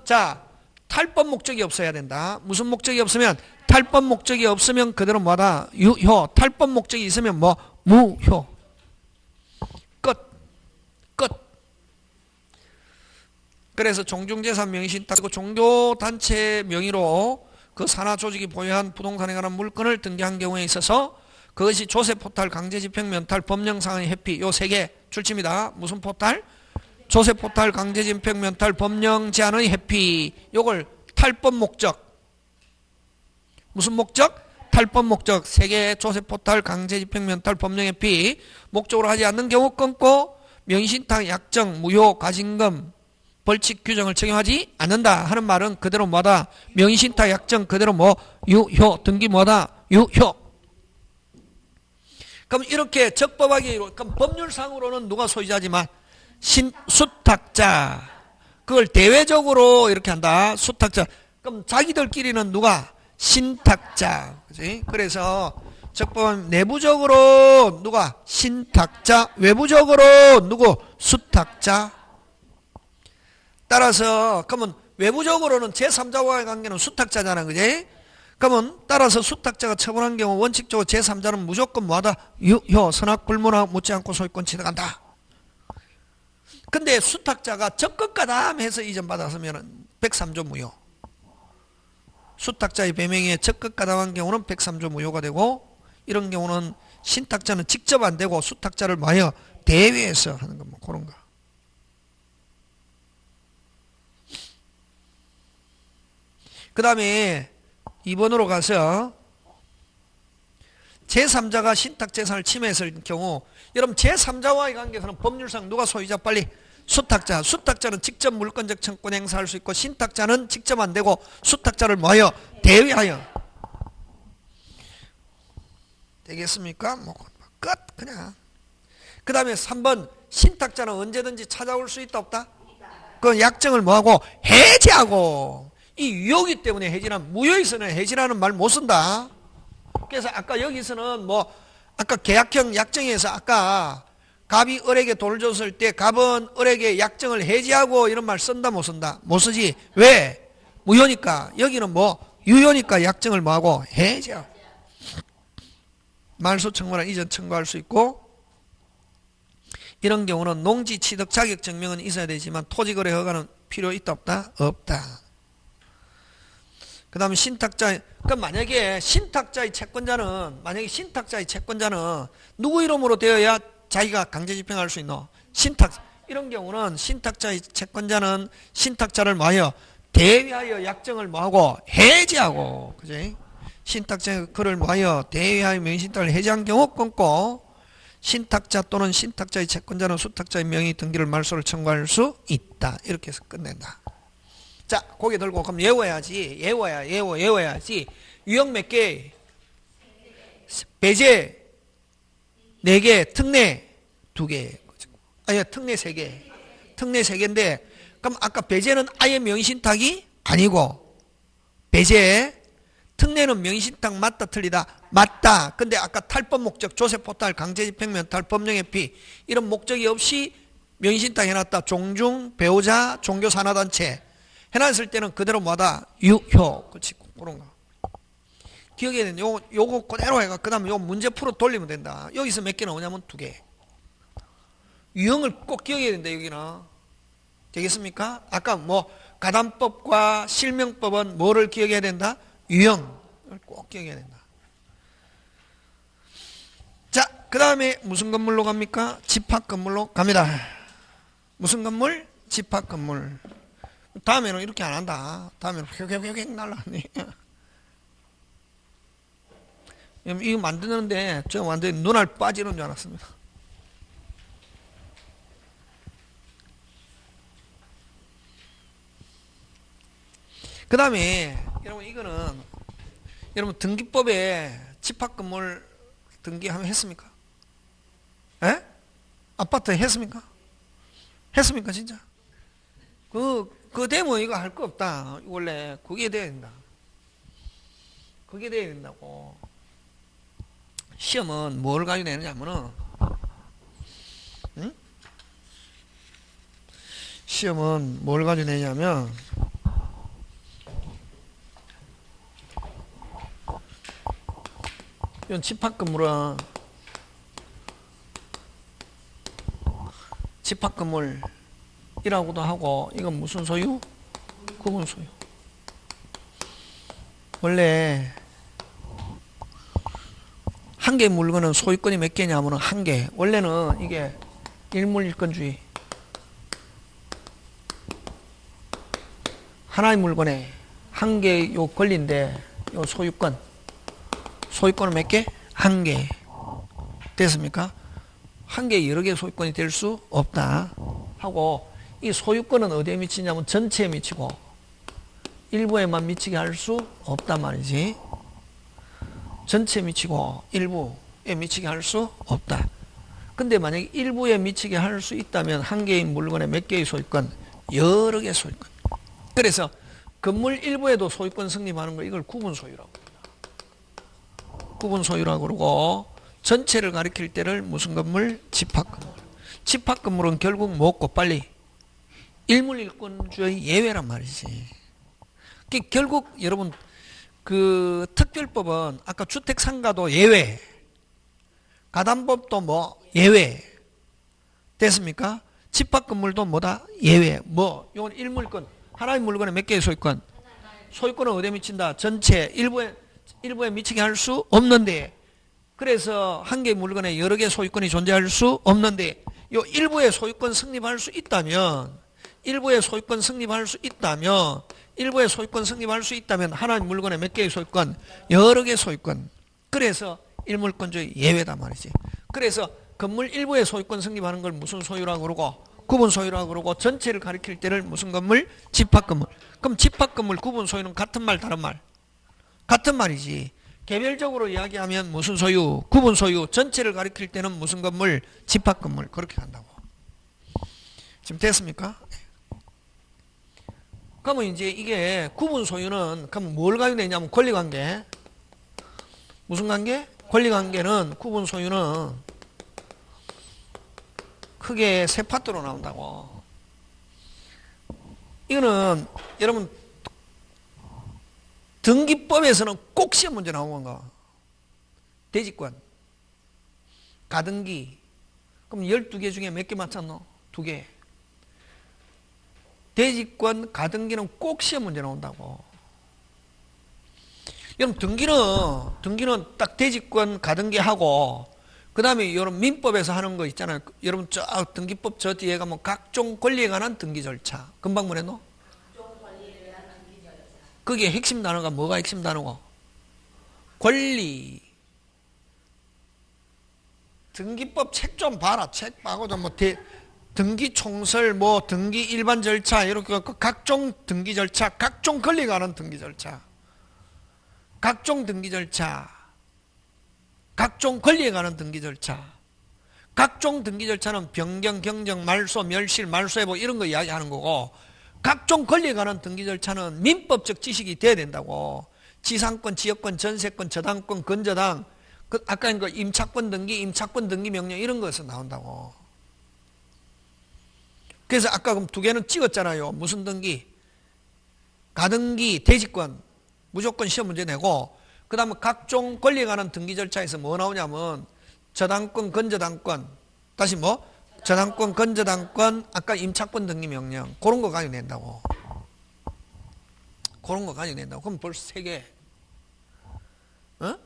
탈법 목적이 없어야 된다. 무슨 목적이 없으면? 탈법 목적이 없으면 그대로 뭐다? 유효. 탈법 목적이 있으면 뭐? 무효. 끝. 그래서 종중재산 명의신탁, 그리고 종교단체 명의로 그 산하 조직이 보유한 부동산에 관한 물건을 등기한 경우에 있어서 그것이 조세포탈, 강제집행, 면탈, 법령상의 회피, 요 세 개 출치입니다. 무슨 포탈? 조세포탈, 강제집행, 면탈, 법령제한의 회피. 요걸 탈법 목적. 무슨 목적? 탈법 목적. 세 개 조세포탈, 강제집행, 면탈, 법령회피 목적으로 하지 않는 경우 끊고 명의신탁, 약정, 무효, 과징금, 벌칙 규정을 적용하지 않는다 하는 말은 그대로 뭐다? 명의신탁, 약정 그대로 뭐? 유효. 등기 뭐다? 유효. 그럼 이렇게 적법하게, 그럼 법률상으로는 누가 소유자지만 수탁자. 그걸 대외적으로 이렇게 한다. 수탁자. 그럼 자기들끼리는 누가? 신탁자. 그치? 그래서 적법한 내부적으로 누가? 신탁자. 외부적으로 누구? 수탁자. 따라서 그러면 외부적으로는 제3자와의 관계는 수탁자잖아. 그지? 그러면 따라서 수탁자가 처분한 경우 원칙적으로 제3자는 무조건 뭐하다? 유효. 선악불문하고 묻지 않고 소유권 취득한다. 근데 수탁자가 적극가담해서 이전받았으면 103조 무효. 수탁자의 배명에 적극가담한 경우는 103조 무효가 되고, 이런 경우는 신탁자는 직접 안 되고 수탁자를 뭐하여? 대위해서 하는 거, 뭐 그런 거. 그 다음에 2번으로 가서 제3자가 신탁재산을 침해했을 경우, 여러분 제3자와의 관계에서는 법률상 누가 소유자? 빨리 수탁자. 수탁자는 직접 물권적 청권 행사할 수 있고, 신탁자는 직접 안 되고 수탁자를 뭐하여? 대위하여. 되겠습니까? 뭐 끝. 그냥. 그 다음에 3번 신탁자는 언제든지 찾아올 수 있다 없다? 그 약정을 뭐하고? 해지하고. 이 유효기 때문에 해지란, 무효에서는 해지라는 말 못 쓴다. 그래서 아까 여기서는 아까 계약형 약정에서 아까 갑이 을에게 돈을 줬을 때 갑은 을에게 약정을 해지하고 이런 말 쓴다 못 쓴다? 못 쓰지. 왜? 무효니까. 여기는 유효니까 약정을 뭐하고? 해지하고. 말소 청구나 이전 청구할 수 있고, 이런 경우는 농지 취득 자격 증명은 있어야 되지만 토지거래 허가는 필요 있다 없다? 없다. 그 다음에 신탁자, 그럼 만약에 신탁자의 채권자는 누구 이름으로 되어야 자기가 강제집행할 수 있노? 신탁. 이런 경우는 신탁자의 채권자는 신탁자를 뭐하여? 대위하여 약정을 뭐하고 해지하고, 그지? 신탁자의 그를 뭐하여 대위하여 명의신탁을 해지한 경우 끊고, 신탁자 또는 신탁자의 채권자는 수탁자의 명의 등기를 말소를 청구할 수 있다. 이렇게 해서 끝낸다. 자, 고개 들고 그럼 외워야지. 외워야지. 유형 몇 개? 배제 4개, 특례 2개. 아니, 특례 3개. 특례 3개인데, 그럼 아까 배제는 아예 명의신탁이 아니고, 배제, 특례는 명의신탁 맞다, 틀리다? 맞다. 근데 아까 탈법 목적, 조세포탈, 강제집행, 면탈, 법령회피, 이런 목적이 없이 명의신탁 해놨다. 종중, 배우자, 종교산하단체. 해놨을 때는 그대로 뭐다? 유효. 그렇지. 그런 거. 기억해야 돼. 요거 그대로 해가, 그 다음에 요 문제 풀어 돌리면 된다. 여기서 몇 개 나오냐면 2개. 유형을 꼭 기억해야 된다, 여기는. 되겠습니까? 아까 뭐, 가담법과 실명법은 뭐를 기억해야 된다? 유형을 꼭 기억해야 된다. 자, 그 다음에 무슨 건물로 갑니까? 집합건물로 갑니다. 무슨 건물? 집합건물. 다음에는 이렇게 안 한다. 다음에는 휙휙휙 날라가네. 이거 만드는데 저 완전히 눈알 빠지는 줄 알았습니다. 그 다음에 여러분 이거는 여러분 등기법에 집합건물 등기하면 했습니까? 에? 아파트 했습니까? 했습니까 진짜? 그 되면 이거 할 거 없다. 원래 그게 돼야 된다. 그게 돼야 된다고. 시험은 뭘 가지고 내느냐면은, 응? 시험은 뭘 가지고 내냐면, 이건 집합건물은, 집합건물이라고도 하고, 이건 무슨 소유? 구분 소유. 원래, 한 개의 물건은 소유권이 몇 개냐면 한 개. 원래는 이게 일물일권주의. 하나의 물건에 한 개 요 권리인데 요 소유권. 소유권은 몇 개? 한 개. 됐습니까? 한 개 여러 개의 소유권이 될 수 없다. 하고 이 소유권은 어디에 미치냐면 전체에 미치고 일부에만 미치게 할 수 없단 말이지. 전체에 미치고 일부에 미치게 할 수 없다. 근데 만약에 일부에 미치게 할 수 있다면 한 개의 물건에 몇 개의 소유권? 여러 개의 소유권. 그래서 건물 일부에도 소유권 성립하는 거 이걸 구분 소유라고 합니다. 구분 소유라고 그러고 전체를 가리킬 때를 무슨 건물? 집합건물. 집합건물은 결국 뭐고 빨리 일물일권주의 예외란 말이지. 결국 여러분 그 특별법은 아까 주택상가도 예외, 가담법도 뭐 예외 됐습니까? 집합건물도 뭐다? 예외. 뭐 이건 일물권, 하나의 물건에 몇 개의 소유권? 소유권은 어디에 미친다? 전체, 일부에 미치게 할 수 없는데, 그래서 한 개의 물건에 여러 개의 소유권이 존재할 수 없는데, 요 일부의 소유권 성립할 수 있다면, 일부의 소유권 성립할 수 있다면 하나의 물건에 몇 개의 소유권? 여러 개의 소유권. 그래서 일물권주의 예외다 말이지. 그래서 건물 일부의 소유권 성립하는 걸 무슨 소유라고 그러고 구분 소유라고 그러고 전체를 가리킬 때를 무슨 건물? 집합건물. 그럼 집합건물 구분 소유는 같은 말 다른 말? 같은 말이지. 개별적으로 이야기하면 무슨 소유? 구분 소유. 전체를 가리킬 때는 무슨 건물? 집합건물. 그렇게 간다고. 지금 됐습니까? 그러면 이제 이게 구분 소유는 그럼 뭘 가지고 되냐면 권리관계. 무슨 관계? 권리관계는 구분 소유는 크게 세 파트로 나온다고. 이거는 여러분 등기법에서는 꼭 시험 문제 나온 건가? 대지권, 가등기. 그럼 12개 중에 몇 개 맞췄노? 2개. 대지권, 가등기는 꼭 시험 문제 나온다고. 여러분 등기는 딱 대지권, 가등기하고 그 다음에 여러분 민법에서 하는 거 있잖아요. 여러분 저 등기법 저 뒤에 가면 각종 권리에 관한 등기 절차. 금방 뭐랬노? 거기에 핵심 단어가 뭐가 핵심 단어고? 권리. 등기법 책 좀 봐라. 책 봐고도 뭐 등기 총설, 뭐 등기 일반 절차, 이렇게 각종 등기 절차, 각종 권리 관한 등기 절차, 각종 등기 절차, 각종 권리에 관한 등기 절차, 각종 등기 절차는 변경, 경정, 말소, 멸실, 말소해보 이런 거 이야기하는 거고, 각종 권리에 관한 등기 절차는 민법적 지식이 돼야 된다고. 지상권, 지역권, 전세권, 저당권, 건저당, 아까 그 임차권 등기, 임차권 등기 명령 이런 거에서 나온다고. 그래서 아까 그럼 두 개는 찍었잖아요. 무슨 등기? 가등기, 대지권, 무조건 시험 문제 내고, 그 다음에 각종 권리에 관한 등기 절차에서 뭐 나오냐면, 저당권, 건저당권, 다시 뭐? 저당권, 건저당권, 아까 임차권 등기 명령, 그런 거 가지고 낸다고. 그런 거 가지고 낸다고. 그럼 벌써 3개. 어?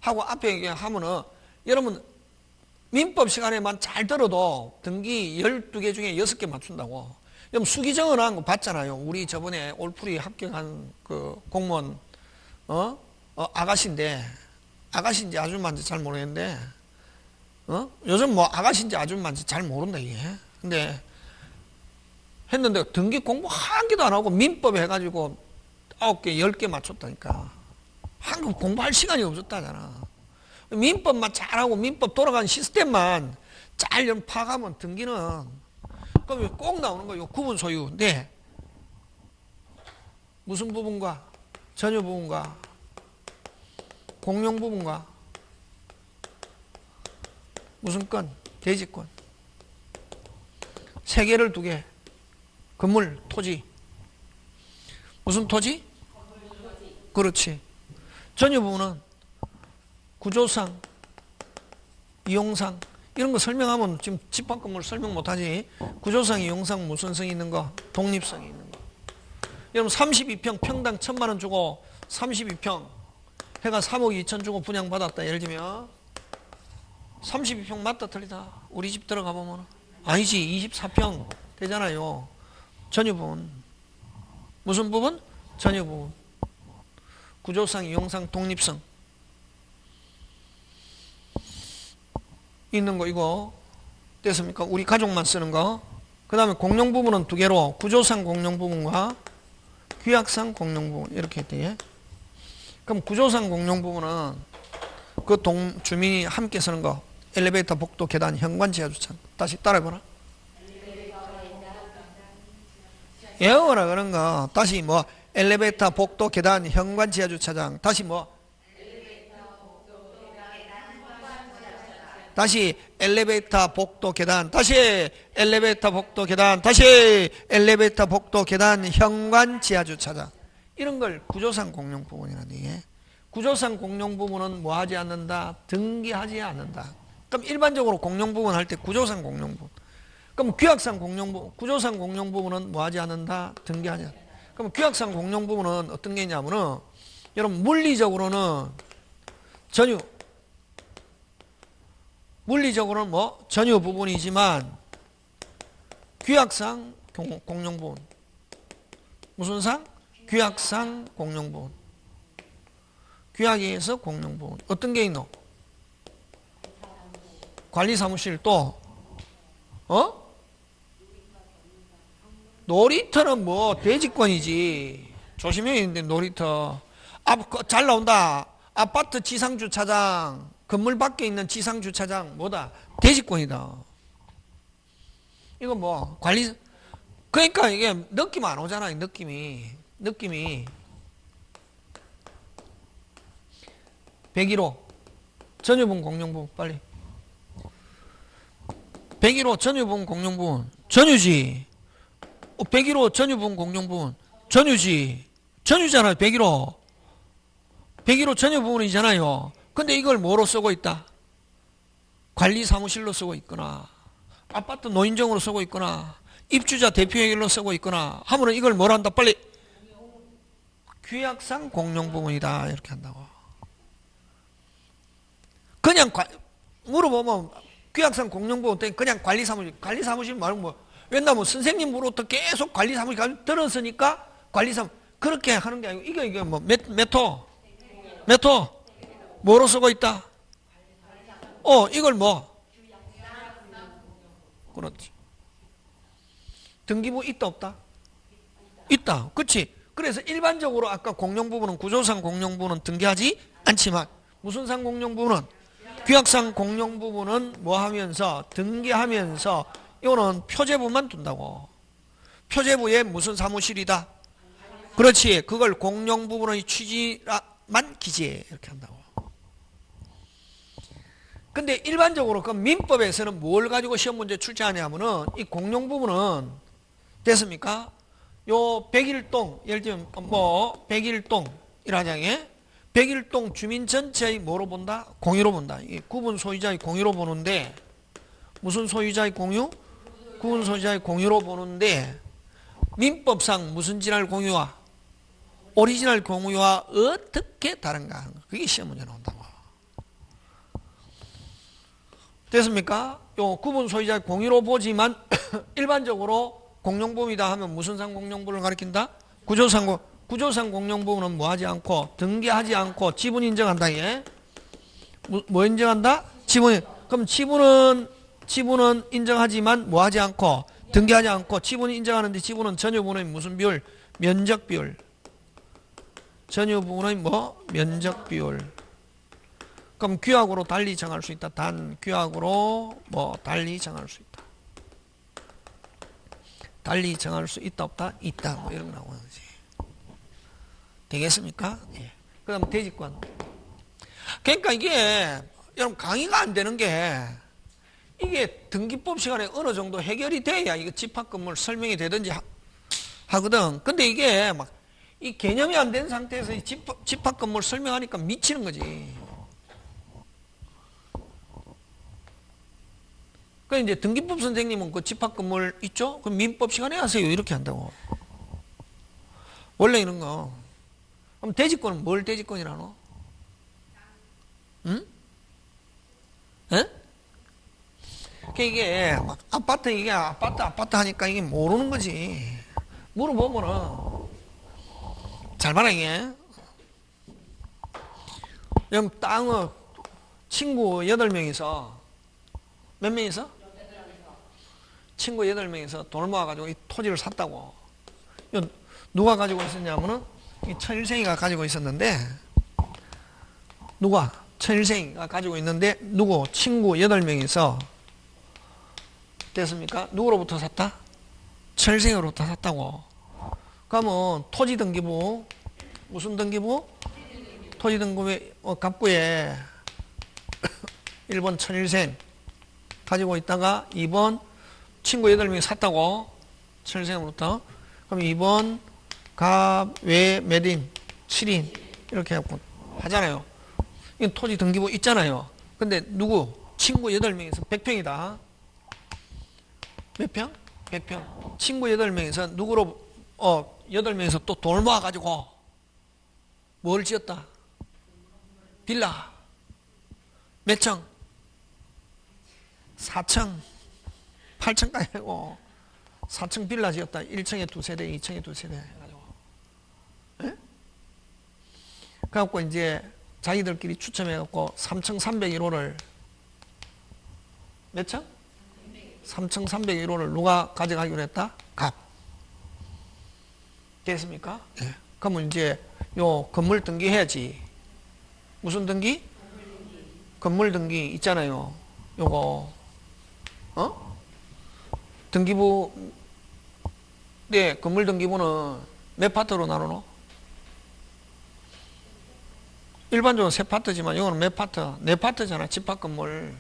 하고 앞에 얘기하면은, 여러분, 민법 시간에만 잘 들어도 등기 12개 중에 6개 맞춘다고. 여러분, 수기정언한 거 봤잖아요. 우리 저번에 올풀이 합격한 그 공무원, 아가씨인데, 아가씨인지 아줌마인지 잘 모르겠는데, 요즘 뭐 아가씨인지 아줌마인지 잘 모른다, 이게. 근데, 했는데 등기 공부 한 개도 안 하고 민법 해가지고 9개, 10개 맞췄다니까. 한국 공부할 시간이 없었다잖아. 민법만 잘하고 민법 돌아가는 시스템만 잘 파악하면 등기는, 그럼 꼭 나오는 거예요. 구분 소유. 네. 무슨 부분과? 전유 부분과? 공용 부분과? 무슨 건? 대지권. 3개를 2개. 건물, 토지. 무슨 토지? 그렇지. 전유 부분은 구조상, 이용상 이런 거 설명하면 지금 집합 건물 설명 못하지. 구조상, 이용상 무슨 성이 있는 거? 독립성이 있는 거. 여러분 32평 평당 1,000만 원 주고 32평 해가 3억 2천 주고 분양받았다. 예를 들면 32평 맞다 틀리다? 우리 집 들어가 보면 아니지. 24평 되잖아요. 전유 부분. 무슨 부분? 전유 부분. 구조상, 이용상, 독립성 있는 거 이거 됐습니까? 우리 가족만 쓰는 거. 그 다음에 공용 부분은 2개로 구조상 공용 부분과 규약상 공용 부분 이렇게 했대. 그럼 구조상 공용 부분은 그 주민이 함께 쓰는 거. 엘리베이터, 복도, 계단, 현관, 지하주차장. 다시 따라해보라. 외워라 그런 거. 다시 뭐 엘리베이터, 복도, 계단, 현관, 지하주차장. 다시 뭐? 다시 엘리베이터, 복도, 계단. 다시 엘리베이터, 복도, 계단. 다시 엘리베이터, 복도, 계단, 현관, 지하주차장. 이런 걸 구조상 공용 부분이라는 얘기예요. 구조상 공용 부분은 뭐 하지 않는다? 등기하지 않는다. 그럼 일반적으로 공용 부분 할 때 구조상 공용 부분. 그럼 규약상 공용 부분, 구조상 공용 부분은 뭐 하지 않는다? 등기하지 않는다. 그럼 규약상 공용 부분은 어떤 게 있냐면은, 여러분 물리적으로는 전유, 물리적으로는 뭐 전유 부분이지만 규약상 공용 부분. 무슨 상? 규약상 공용 부분. 규약에서 공용 부분. 어떤 게 있노? 관리사무실 또 놀이터는 뭐 대지권이지. 조심해야 되는데 놀이터. 잘 나온다. 아파트 지상주차장, 건물 밖에 있는 지상주차장 뭐다? 대지권이다. 이거 뭐 관리. 그러니까 이게 느낌 안 오잖아요. 느낌이 101호 전유분 공용부분 빨리. 101호 전유분 공용부분 전유지. 101호 전유분 공용부분 전유지. 전유잖아요. 101호 101호 전유부분이잖아요. 근데 이걸 뭐로 쓰고 있다? 관리사무실로 쓰고 있거나 아파트 노인정으로 쓰고 있거나 입주자 대표회의로 쓰고 있거나 하면은 이걸 뭐라 한다? 빨리. 규약상 공용부분이다 이렇게 한다고. 그냥 물어보면 규약상 공용부분 때문에 그냥 관리사무실 말고 뭐, 왜냐면 선생님 물어부터 계속 관리사무실 들었으니까 관리사무실. 그렇게 하는 게 아니고 이게 뭐 몇 호? 몇 호? 뭐로 쓰고 있다? 이걸 뭐? 그렇지. 등기부 있다 없다? 있다. 그렇지. 그래서 일반적으로 아까 공용부분은 구조상 공용부분은 등기하지 않지만 무슨 상 공용부분은 규약상 공용부분은 뭐 하면서 등기하면서 이거는 표제부만 둔다고. 표제부에 무슨 사무실이다? 그렇지. 그걸 공용부분의 취지만 기재해. 이렇게 한다고. 근데 일반적으로 그 민법에서는 뭘 가지고 시험 문제 출제하냐면은 이 공용부분은 됐습니까? 요 백일동, 예를 들면 뭐 백일동이라장에 백일동 주민 전체의 뭐로 본다? 공유로 본다. 이 구분 소유자의 공유로 보는데 무슨 소유자의 공유? 구분 소유자의 공유로 보는데 민법상 무슨 진할 공유와 오리지널 공유와 어떻게 다른가 하는 거. 그게 시험 문제 나온다고. 됐습니까? 요 구분 소유자의 공유로 보지만 일반적으로 공용부분이다 하면 무슨 상 공용부를 가리킨다? 구조상 공용부분은 뭐 하지 않고 등기하지 않고 지분 인정한다. 예? 뭐 인정한다? 그럼 지분은 인정하지만 뭐 하지 않고 등기하지 않고 지분 인정하는데 지분은 전유분의 무슨 비율? 면적 비율. 전유분의 뭐? 면적 비율. 그럼 규약으로 달리 정할 수 있다. 단 규약으로 뭐 달리 정할 수 있다. 달리 정할 수 있다 없다? 있다. 뭐 이런 거 나오는 거지. 되겠습니까? 예. 그 다음 대지권. 그러니까 이게 여러분 강의가 안 되는 게 이게 등기법 시간에 어느 정도 해결이 돼야 이거 집합건물 설명이 되든지 하거든. 근데 이게 막 이 개념이 안 된 상태에서 이 집합건물 설명하니까 미치는 거지. 그 이제 등기법 선생님은 그 집합건물 있죠? 그럼 민법 시간에 하세요. 이렇게 한다고. 원래 이런 거. 그럼 대지권은 뭘 대지권이라노? 응? 에? 이게 막 아파트 하니까 이게 모르는 거지. 물어보면은 잘 봐라 이게. 여러분 땅을 친구 8명이서 몇 명이서? 친구 8명이서 돈을 모아가지고 이 토지를 샀다고. 누가 가지고 있었냐면은 이 천일생이가 가지고 있었는데 누가? 천일생이가 가지고 있는데 누구? 친구 8명이서 됐습니까? 누구로부터 샀다? 천일생으로부터 샀다고. 그러면 토지등기부 무슨 등기부? 토지등기부의 갑구에 1번 천일생 가지고 있다가 2번 친구 8명이 샀다고. 천일생으로부터. 그럼 2번 갑, 외, 몇인? 7인 이렇게 해갖고 하잖아요. 이건 토지 등기부 있잖아요. 근데 누구? 친구 8명에서 100평이다. 몇 평? 100평. 친구 8명에서 누구로 8명에서 또 돈을 모아가지고 뭘 지었다? 빌라. 몇 층? 4층. 8층까지 하고 4층 빌라 지었다. 1층에 2세대, 2층에 2세대 해가지고. 예? 그래갖고 이제 자기들끼리 추첨해갖고 3층 301호를 몇 층? 3층 301호를 누가 가져가기로 했다? 갑. 됐습니까? 예. 그러면 이제 요 건물 등기 해야지. 무슨 등기? 건물 등기 있잖아요. 요거 등기부 네 건물 등기부는 몇 파트로 나누노? 일반적으로 세 파트지만 이거는 몇 파트? 네 파트잖아. 집합건물.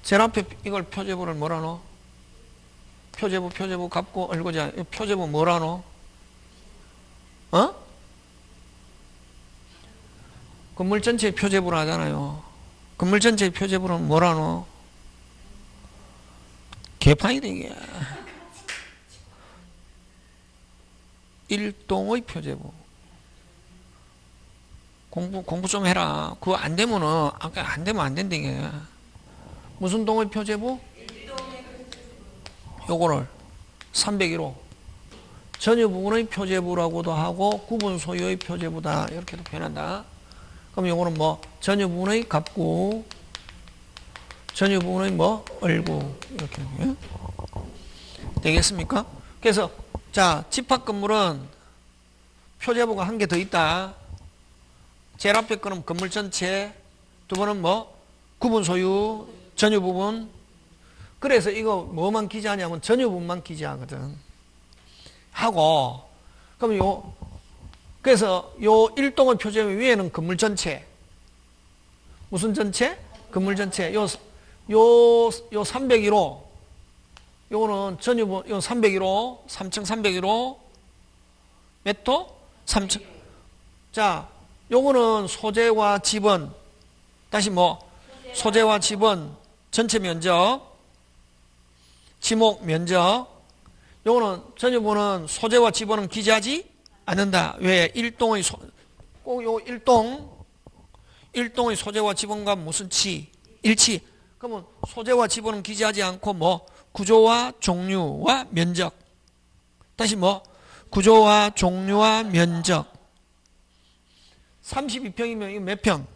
제일 앞에 이걸 표제부를 뭐라 노? 표제부 갚고 얼고자. 표제부 뭐라 노? 건물 전체의 표제부를 하잖아요. 건물 전체의 표제부는 뭐라 노? 개판이다 이게. 일동의 표제부. 공부 좀 해라. 그거 안 되면은, 안 되면 안 된다 이게. 무슨 동의 표제부? 요거를 301호 전유 부분의 표제부라고도 하고 구분 소유의 표제부다 이렇게도 표현한다. 그럼 요거는 뭐 전유 부분의 갑구, 전유 부분의 뭐 을구 이렇게 되겠습니까? 그래서 자 집합 건물은 표제부가 한 개 더 있다. 제일 앞에 거는 건물 전체, 두 번은 뭐 구분 소유, 전유 부분. 그래서 이거 뭐만 기재하냐면 전유 부분만 기재하거든. 하고 그럼 그래서 요 일동의 표제부 위에는 건물 전체. 무슨 전체? 건물 전체. 요 301호. 요거는 전유 부분, 요 301호, 3층 301호. 몇 호? 3층. 자, 요거는 소재와 지번. 다시 뭐 소재와 지번 전체 면적, 지목 면적. 요거는 전유부는 소재와 지번은 기재하지 않는다. 왜? 꼭 요 일동의 소재와 지번과 무슨 치? 일치. 그러면 소재와 지번은 기재하지 않고 뭐 구조와 종류와 면적. 다시 뭐 구조와 종류와 면적. 32평이면 이거 몇 평?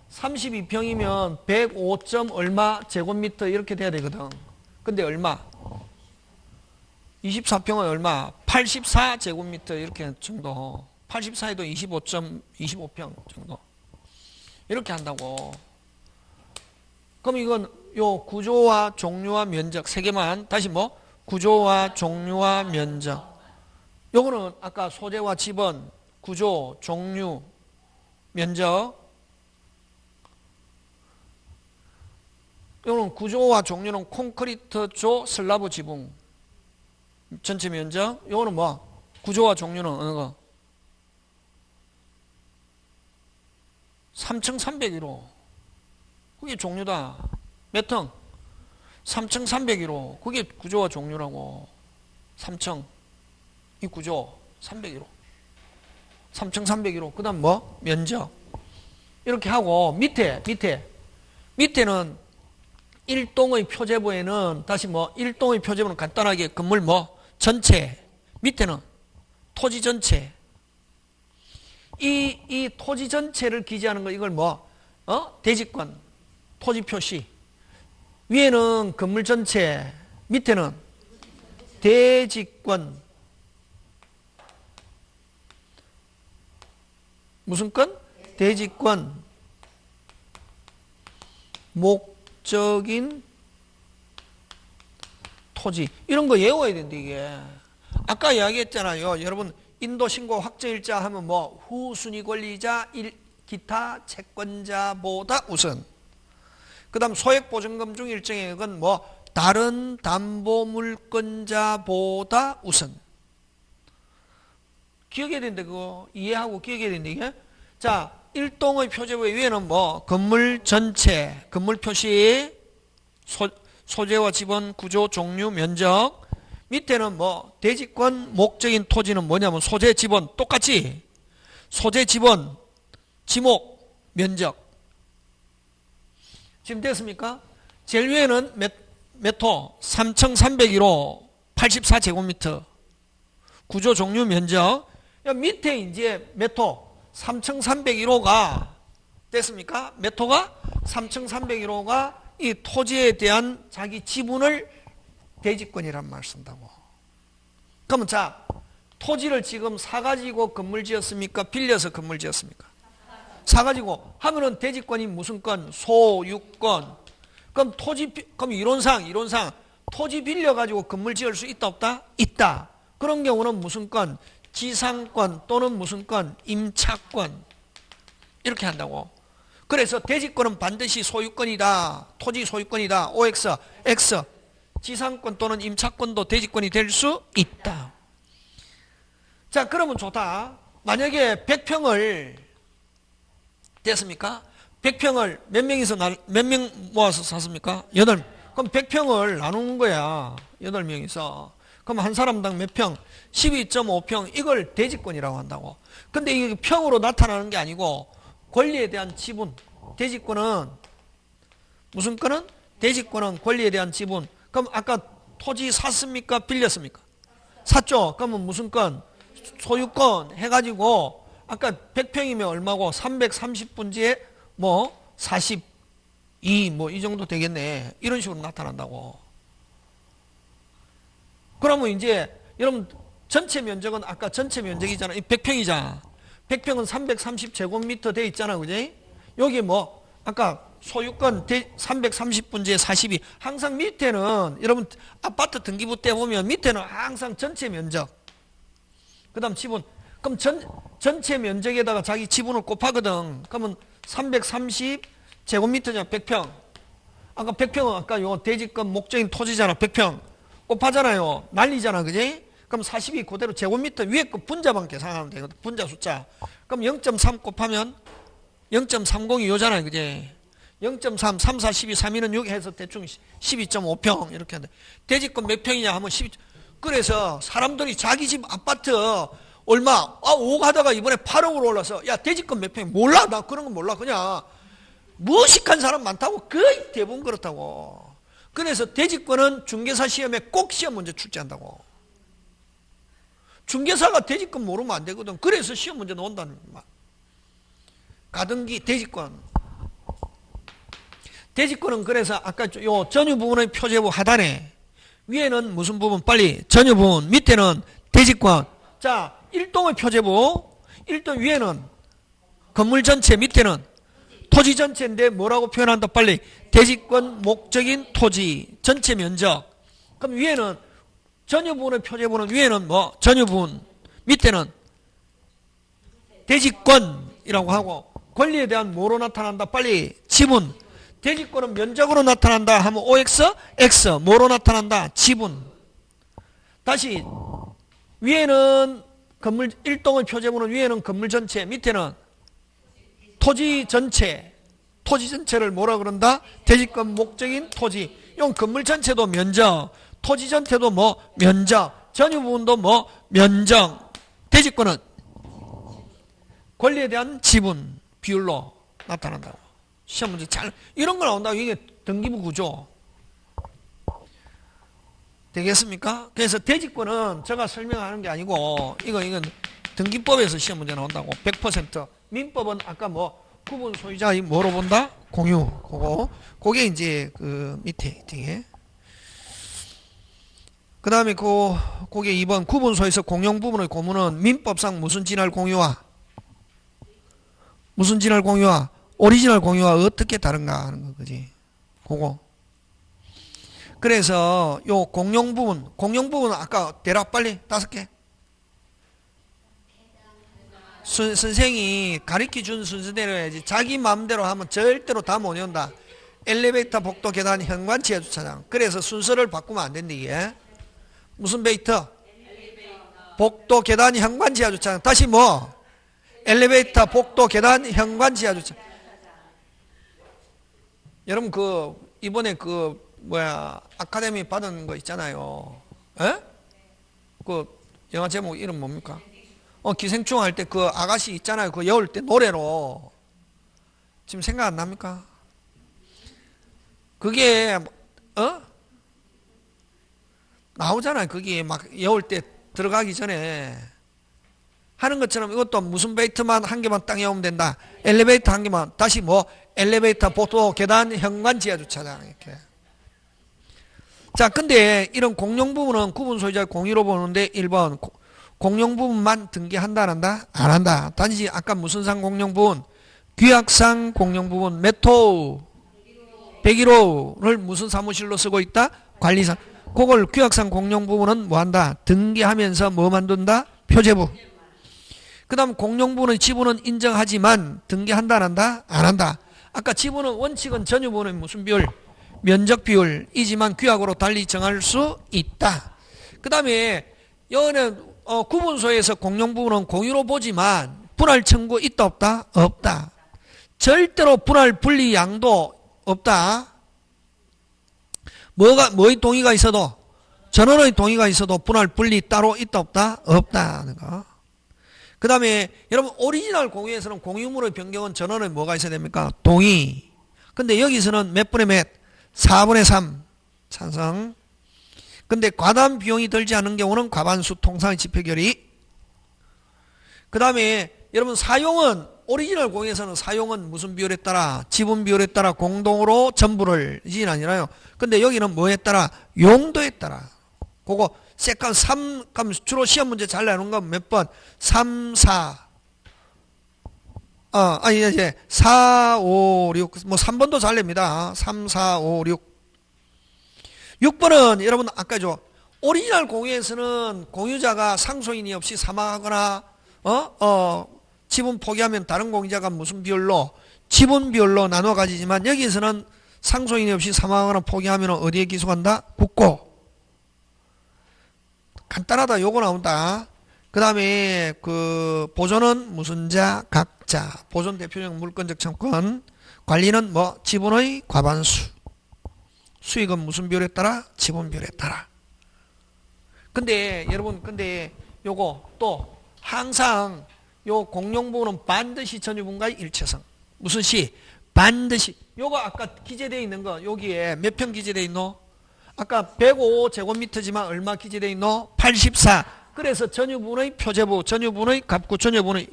32평이면 105점 얼마 제곱미터 이렇게 돼야 되거든. 근데 얼마? 24평은 얼마? 84제곱미터 이렇게 정도. 84에도 25평 정도. 이렇게 한다고. 그럼 이건 요 구조와 종류와 면적 세 개만. 다시 뭐? 구조와 종류와 면적. 요거는 아까 소재와 지번, 구조, 종류, 면적. 요거는 구조와 종류는 콘크리트 조 슬라브 지붕. 전체 면적. 요거는 뭐? 구조와 종류는 어느 거? 3층 301호. 그게 종류다. 몇 층? 3층 301호. 그게 구조와 종류라고. 3층. 이 구조 301호. 3층 301호. 그 다음 뭐? 면적. 이렇게 하고 밑에는 일동의 표제부에는 다시 뭐 일동의 표제부는 간단하게 건물 뭐 전체, 밑에는 토지 전체. 이 토지 전체를 기재하는 거 이걸 뭐 대지권, 토지 표시. 위에는 건물 전체, 밑에는 대지권. 무슨 건? 대지권. 목적인 토지. 이런 거 외워야 된다 이게. 아까 이야기했잖아요. 여러분 인도신고 확정일자 하면 뭐 후순위 권리자 기타 채권자보다 우선. 그 다음 소액보증금 중 일정액은 뭐 다른 담보물권자보다 우선. 기억해야 된다 그거. 이해하고 기억해야 된다 이게. 자, 일동의 표제부 위에는 뭐 건물 전체, 건물 표시, 소재와 지번, 구조, 종류, 면적. 밑에는 뭐 대지권, 목적인 토지는 뭐냐면 소재, 지번 똑같이 소재, 지번, 지목, 면적. 지금 됐습니까? 제일 위에는 몇 호? 3,301호 84제곱미터. 구조, 종류, 면적. 밑에 이제 몇 호? 3,301호가 됐습니까? 몇 호가? 3,301호가 이 토지에 대한 자기 지분을 대지권이란 말 쓴다고. 그러면 자, 토지를 지금 사가지고 건물 지었습니까? 빌려서 건물 지었습니까? 사가지고 하면은 대지권이 무슨 건? 소유권. 그럼 그럼 이론상 토지 빌려가지고 건물 지을 수 있다 없다? 있다. 그런 경우는 무슨 건? 지상권 또는 무슨 건? 임차권. 이렇게 한다고. 그래서 대지권은 반드시 소유권이다. 토지 소유권이다. OX, X. 지상권 또는 임차권도 대지권이 될 수 있다. 자, 그러면 좋다. 만약에 100평을 됐습니까? 100평을 몇 명 모아서 샀습니까? 8. 그럼 100평을 나누는 거야. 8명이서. 그럼 한 사람당 몇 평? 12.5평. 이걸 대지권이라고 한다고. 근데 이게 평으로 나타나는 게 아니고 권리에 대한 지분. 대지권은 무슨 권은? 대지권은 권리에 대한 지분. 그럼 아까 토지 샀습니까? 빌렸습니까? 샀죠. 그러면 무슨 건? 소유권 해가지고 아까 100평이면 얼마고 330분지에 뭐 42 뭐 이 정도 되겠네. 이런 식으로 나타난다고. 그러면 이제 여러분 전체 면적은 아까 전체 면적이잖아. 100평이잖아. 100평은 330제곱미터 돼 있잖아. 그지? 여기 뭐 아까 소유권 330분지에 42. 항상 밑에는 여러분 아파트 등기부 때 보면 밑에는 항상 전체 면적. 그 다음 지분. 그럼 전체 면적에다가 자기 지분을 곱하거든. 그러면 330제곱미터잖아. 100평. 아까 100평은 아까 요 대지권 목적인 토지잖아. 100평. 곱하잖아요. 난리잖아. 그지? 그럼 42 그대로 제곱미터 위에 거 분자만 계산하면 되거든. 분자 숫자. 그럼 0.3 곱하면 0.30이 요잖아요. 그지? 0.3, 3, 4, 12, 3, 2는 6 해서 대충 12.5평 이렇게 한다. 대지권 몇 평이냐 하면 12. 그래서 사람들이 자기 집 아파트 얼마 5억 하다가 이번에 8억으로 올라서 야 대지권 몇 평 몰라. 나 그런 거 몰라. 그냥 무식한 사람 많다고. 거의 대부분 그렇다고. 그래서 대지권은 중개사 시험에 꼭 시험 문제 출제한다고. 중개사가 대지권 모르면 안 되거든. 그래서 시험 문제 나온다는 말. 가등기 대지권. 대지권은 그래서 아까 요 전유 부분의 표제부 하단에 위에는 무슨 부분? 빨리 전유 부분. 밑에는 대지권. 자, 1동의 표제부. 1동 위에는 건물 전체, 밑에는 토지 전체인데 뭐라고 표현한다? 빨리 대지권 목적인 토지 전체 면적. 그럼 위에는 전유 부분의 표제부는 위에는 뭐 전유 부분, 밑에는 대지권이라고 하고 권리에 대한 뭐로 나타난다? 빨리 지분. 대지권은 면적으로 나타난다 하면 OX, X. 뭐로 나타난다? 지분. 다시 위에는 건물 1동의 표제부는 위에는 건물 전체, 밑에는 토지 전체. 토지 전체를 뭐라 그런다? 대지권 목적인 토지. 이건 건물 전체도 면적, 토지 전체도 뭐 면적, 전유 부분도 뭐 면적. 대지권은 권리에 대한 지분 비율로 나타난다고. 시험 문제 잘 이런 거 나온다고. 이게 등기부 구조 되겠습니까? 그래서 대지권은 제가 설명하는 게 아니고 이건 등기법에서 시험 문제 나온다고. 100%. 민법은 아까 뭐 구분 소유자 뭐로 본다? 공유. 그게 이제 그 밑에 뒤에. 그 다음에 그게 2번 구분 소유에서 공용 부분의 고무는 민법상 무슨 진할 공유와 오리지널 공유와 어떻게 다른가 하는 거, 그지? 그거. 그래서 요 공용 부분은 아까 대략 빨리 5개. 선생이 가르쳐 준 순서대로 해야지. 자기 마음대로 하면 절대로 다 못 외운다. 엘리베이터, 복도, 계단, 현관, 지하 주차장. 그래서 순서를 바꾸면 안 된다, 이게. 무슨 베이터? 복도, 계단, 현관, 지하 주차장. 다시 뭐? 엘리베이터, 복도, 계단, 현관, 지하 주차장. 여러분 이번에 아카데미 받은 거 있잖아요. 에? 그 영화 제목 이름 뭡니까? 기생충 할 때 그 아가씨 있잖아요. 그 여울 때 노래로. 지금 생각 안 납니까? 그게 나오잖아요. 그게 막 여울 때 들어가기 전에 하는 것처럼 이것도 무슨 베이트만 한 개만 딱 외우면 된다. 엘리베이터 한 개만. 다시 뭐 엘리베이터, 복도, 계단, 현관, 지하 주차장 이렇게. 자, 근데 이런 공용 부분은 구분 소유자 공유로 보는데 1번 공용 부분만 등기한다 안 한다? 안 한다. 단지 아까 무슨 상 공용 부분? 규약상 공용 부분 몇 호? 101호를 무슨 사무실로 쓰고 있다? 관리상. 그걸 규약상 공용 부분은 뭐 한다? 등기하면서 뭐 만든다? 표제부. 그 다음 공용 부분의 지분은 인정하지만 등기한다 안 한다? 안 한다. 아까 지분은 원칙은 전유 부분의 무슨 비율? 면적 비율이지만 규약으로 달리 정할 수 있다. 그 다음에 여기는 구분소에서 공용 부분은 공유로 보지만 분할 청구 있다 없다? 없다. 절대로 분할 분리 양도 없다. 뭐의 동의가 있어도 전원의 동의가 있어도 분할 분리 따로 있다 없다? 없다 하는 거. 그 다음에 여러분 오리지널 공유에서는 공유물의 변경은 전원에 뭐가 있어야 됩니까? 동의. 근데 여기서는 몇 분의 몇? 4분의 3 찬성. 근데 과다한 비용이 들지 않은 경우는 과반수 통상의 집회결의. 그 다음에 여러분 사용은 오리지널 공에서는 사용은 무슨 비율에 따라? 지분 비율에 따라 공동으로 전부를 이게 아니라요. 근데 여기는 뭐에 따라? 용도에 따라. 그거 색깔 3, 주로 시험 문제 잘 내는 건 몇 번? 3, 4. 아니, 이제 4, 5, 6. 뭐 3번도 잘 냅니다. 3, 4, 5, 6. 6번은 여러분 아까죠. 오리지널 공유에서는 공유자가 상속인이 없이 사망하거나 지분 포기하면 다른 공유자가 무슨 비율로? 지분 비율로 나눠 가지지만 여기에서는 상속인이 없이 사망하거나 포기하면 어디에 기속한다? 국고. 간단하다. 요거 나온다. 그 다음에 그 보존은 무슨 자? 각자. 보존 대표적 물권적 청권. 관리는 뭐? 지분의 과반수. 수익은 무슨 비율에 따라? 지분 비율에 따라. 근데 여러분 요거 또 항상 요 공용부는 반드시 전유분과의 일체성. 무슨 시? 반드시. 요거 아까 기재되어 있는 거 여기에 몇 평 기재되어 있노? 아까 105제곱미터지만 얼마 기재되어 있노? 84. 그래서 전유분의 표제부, 전유분의 갑구, 전유분의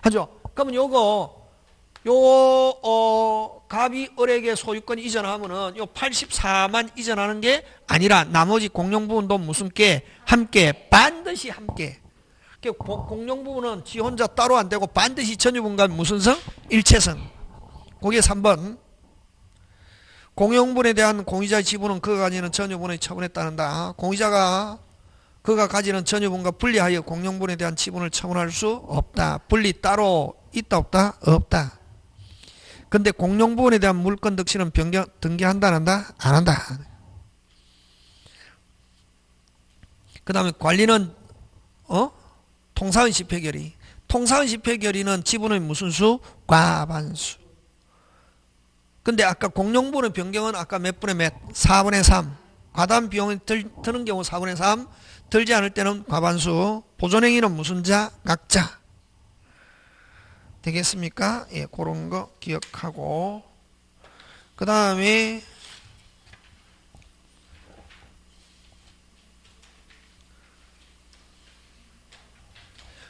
하죠. 그러면 요거 갑이 을에게 소유권 이전하면은 요 84만 이전하는 게 아니라 나머지 공용부분도 무슨 게? 함께. 반드시 함께. 공용부분은 지 혼자 따로 안 되고 반드시 전유분과 무슨 성? 일체성. 그게 3번. 공용분에 대한 공유자의 지분은 그가 가지는 전유분의 처분에 따른다. 공유자가 그가 가지는 전유분과 분리하여 공용분에 대한 지분을 처분할 수 없다. 분리 따로 있다 없다? 없다. 근데 공용부분에 대한 물권 득실은 등기한다 안 한다? 안 한다. 그 다음에 관리는 통상의 집회결의. 통상의 집회결의는 지분의 무슨 수? 과반수. 근데 아까 공용부분의 변경은 아까 몇 분의 몇? 4분의 3. 과다한 비용이 드는 경우 4분의 3. 들지 않을 때는 과반수. 보존행위는 무슨 자? 각자. 되겠습니까? 예, 그런 거 기억하고. 그 다음에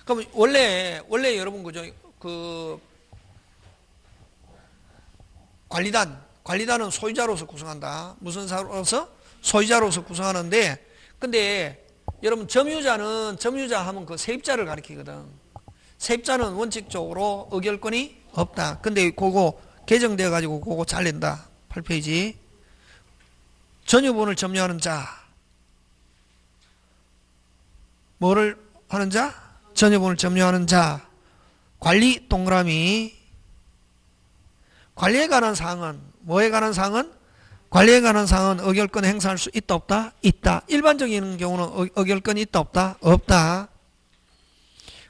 그럼 원래 여러분 그죠? 그 관리단은 소유자로서 구성한다. 무슨 사로서? 소유자로서 구성하는데, 근데 여러분 점유자 하면 그 세입자를 가리키거든. 세입자는 원칙적으로 의결권이 없다. 근데 그거 개정되어 가지고 그거 잘 낸다. 8페이지. 전유분을 점유하는 자. 뭐를 하는 자? 전유분을 점유하는 자. 관리 동그라미. 관리에 관한 사항은 뭐에 관한 사항은? 관리에 관한 사항은 의결권 행사할 수 있다 없다? 있다. 일반적인 경우는 의결권이 있다 없다? 없다.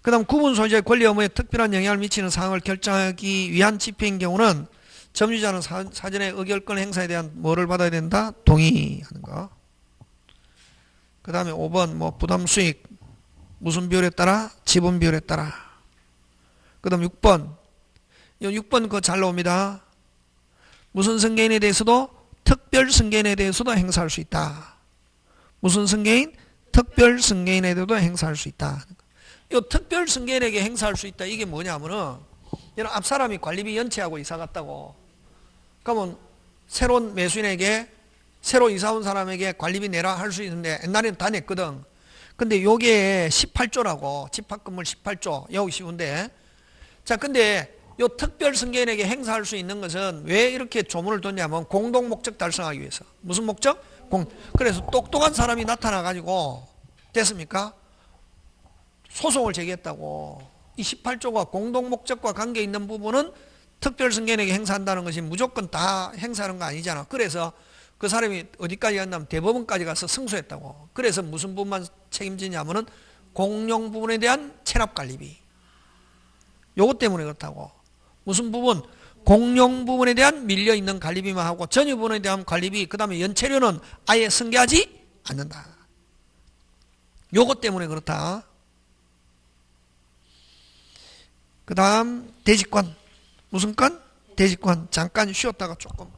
그 다음 구분 소유자의 권리 의무에 특별한 영향을 미치는 사항을 결정하기 위한 집회인 경우는 점유자는 사전에 의결권 행사에 대한 뭐를 받아야 된다? 동의하는 거. 그 다음에 5번 뭐 부담 수익 무슨 비율에 따라? 지분 비율에 따라. 그 다음 6번 6번 그거 잘 나옵니다. 무슨 승계인에 대해서도 특별 승계인에 대해서도 행사할 수 있다. 무슨 승계인? 특별 승계인에 대해서도 행사할 수 있다. 이 특별 승계인에게 행사할 수 있다. 이게 뭐냐면은 앞 사람이 관리비 연체하고 이사 갔다고. 그러면 새로운 매수인에게 새로 이사 온 사람에게 관리비 내라 할 수 있는데 옛날에는 다 냈거든. 근데 요게 18조라고. 집합건물 18조. 여기 쉬운데. 자, 근데 요 특별 승계인에게 행사할 수 있는 것은 왜 이렇게 조문을 뒀냐면 공동 목적 달성하기 위해서. 무슨 목적? 그래서 똑똑한 사람이 나타나 가지고 됐습니까? 소송을 제기했다고. 이 18조가 공동 목적과 관계 있는 부분은 특별 승계인에게 행사한다는 것이 무조건 다 행사하는 거 아니잖아. 그래서 그 사람이 어디까지 갔냐면 대법원까지 가서 승소했다고. 그래서 무슨 부분만 책임지냐면은 공용 부분에 대한 체납관리비. 요것 때문에 그렇다고. 무슨 부분? 공용 부분에 대한 밀려있는 관리비만 하고 전유 부분에 대한 관리비, 그 다음에 연체료는 아예 승계하지 않는다. 요것 때문에 그렇다. 그 다음 대지권. 무슨 건? 대지권. 잠깐 쉬었다가 조금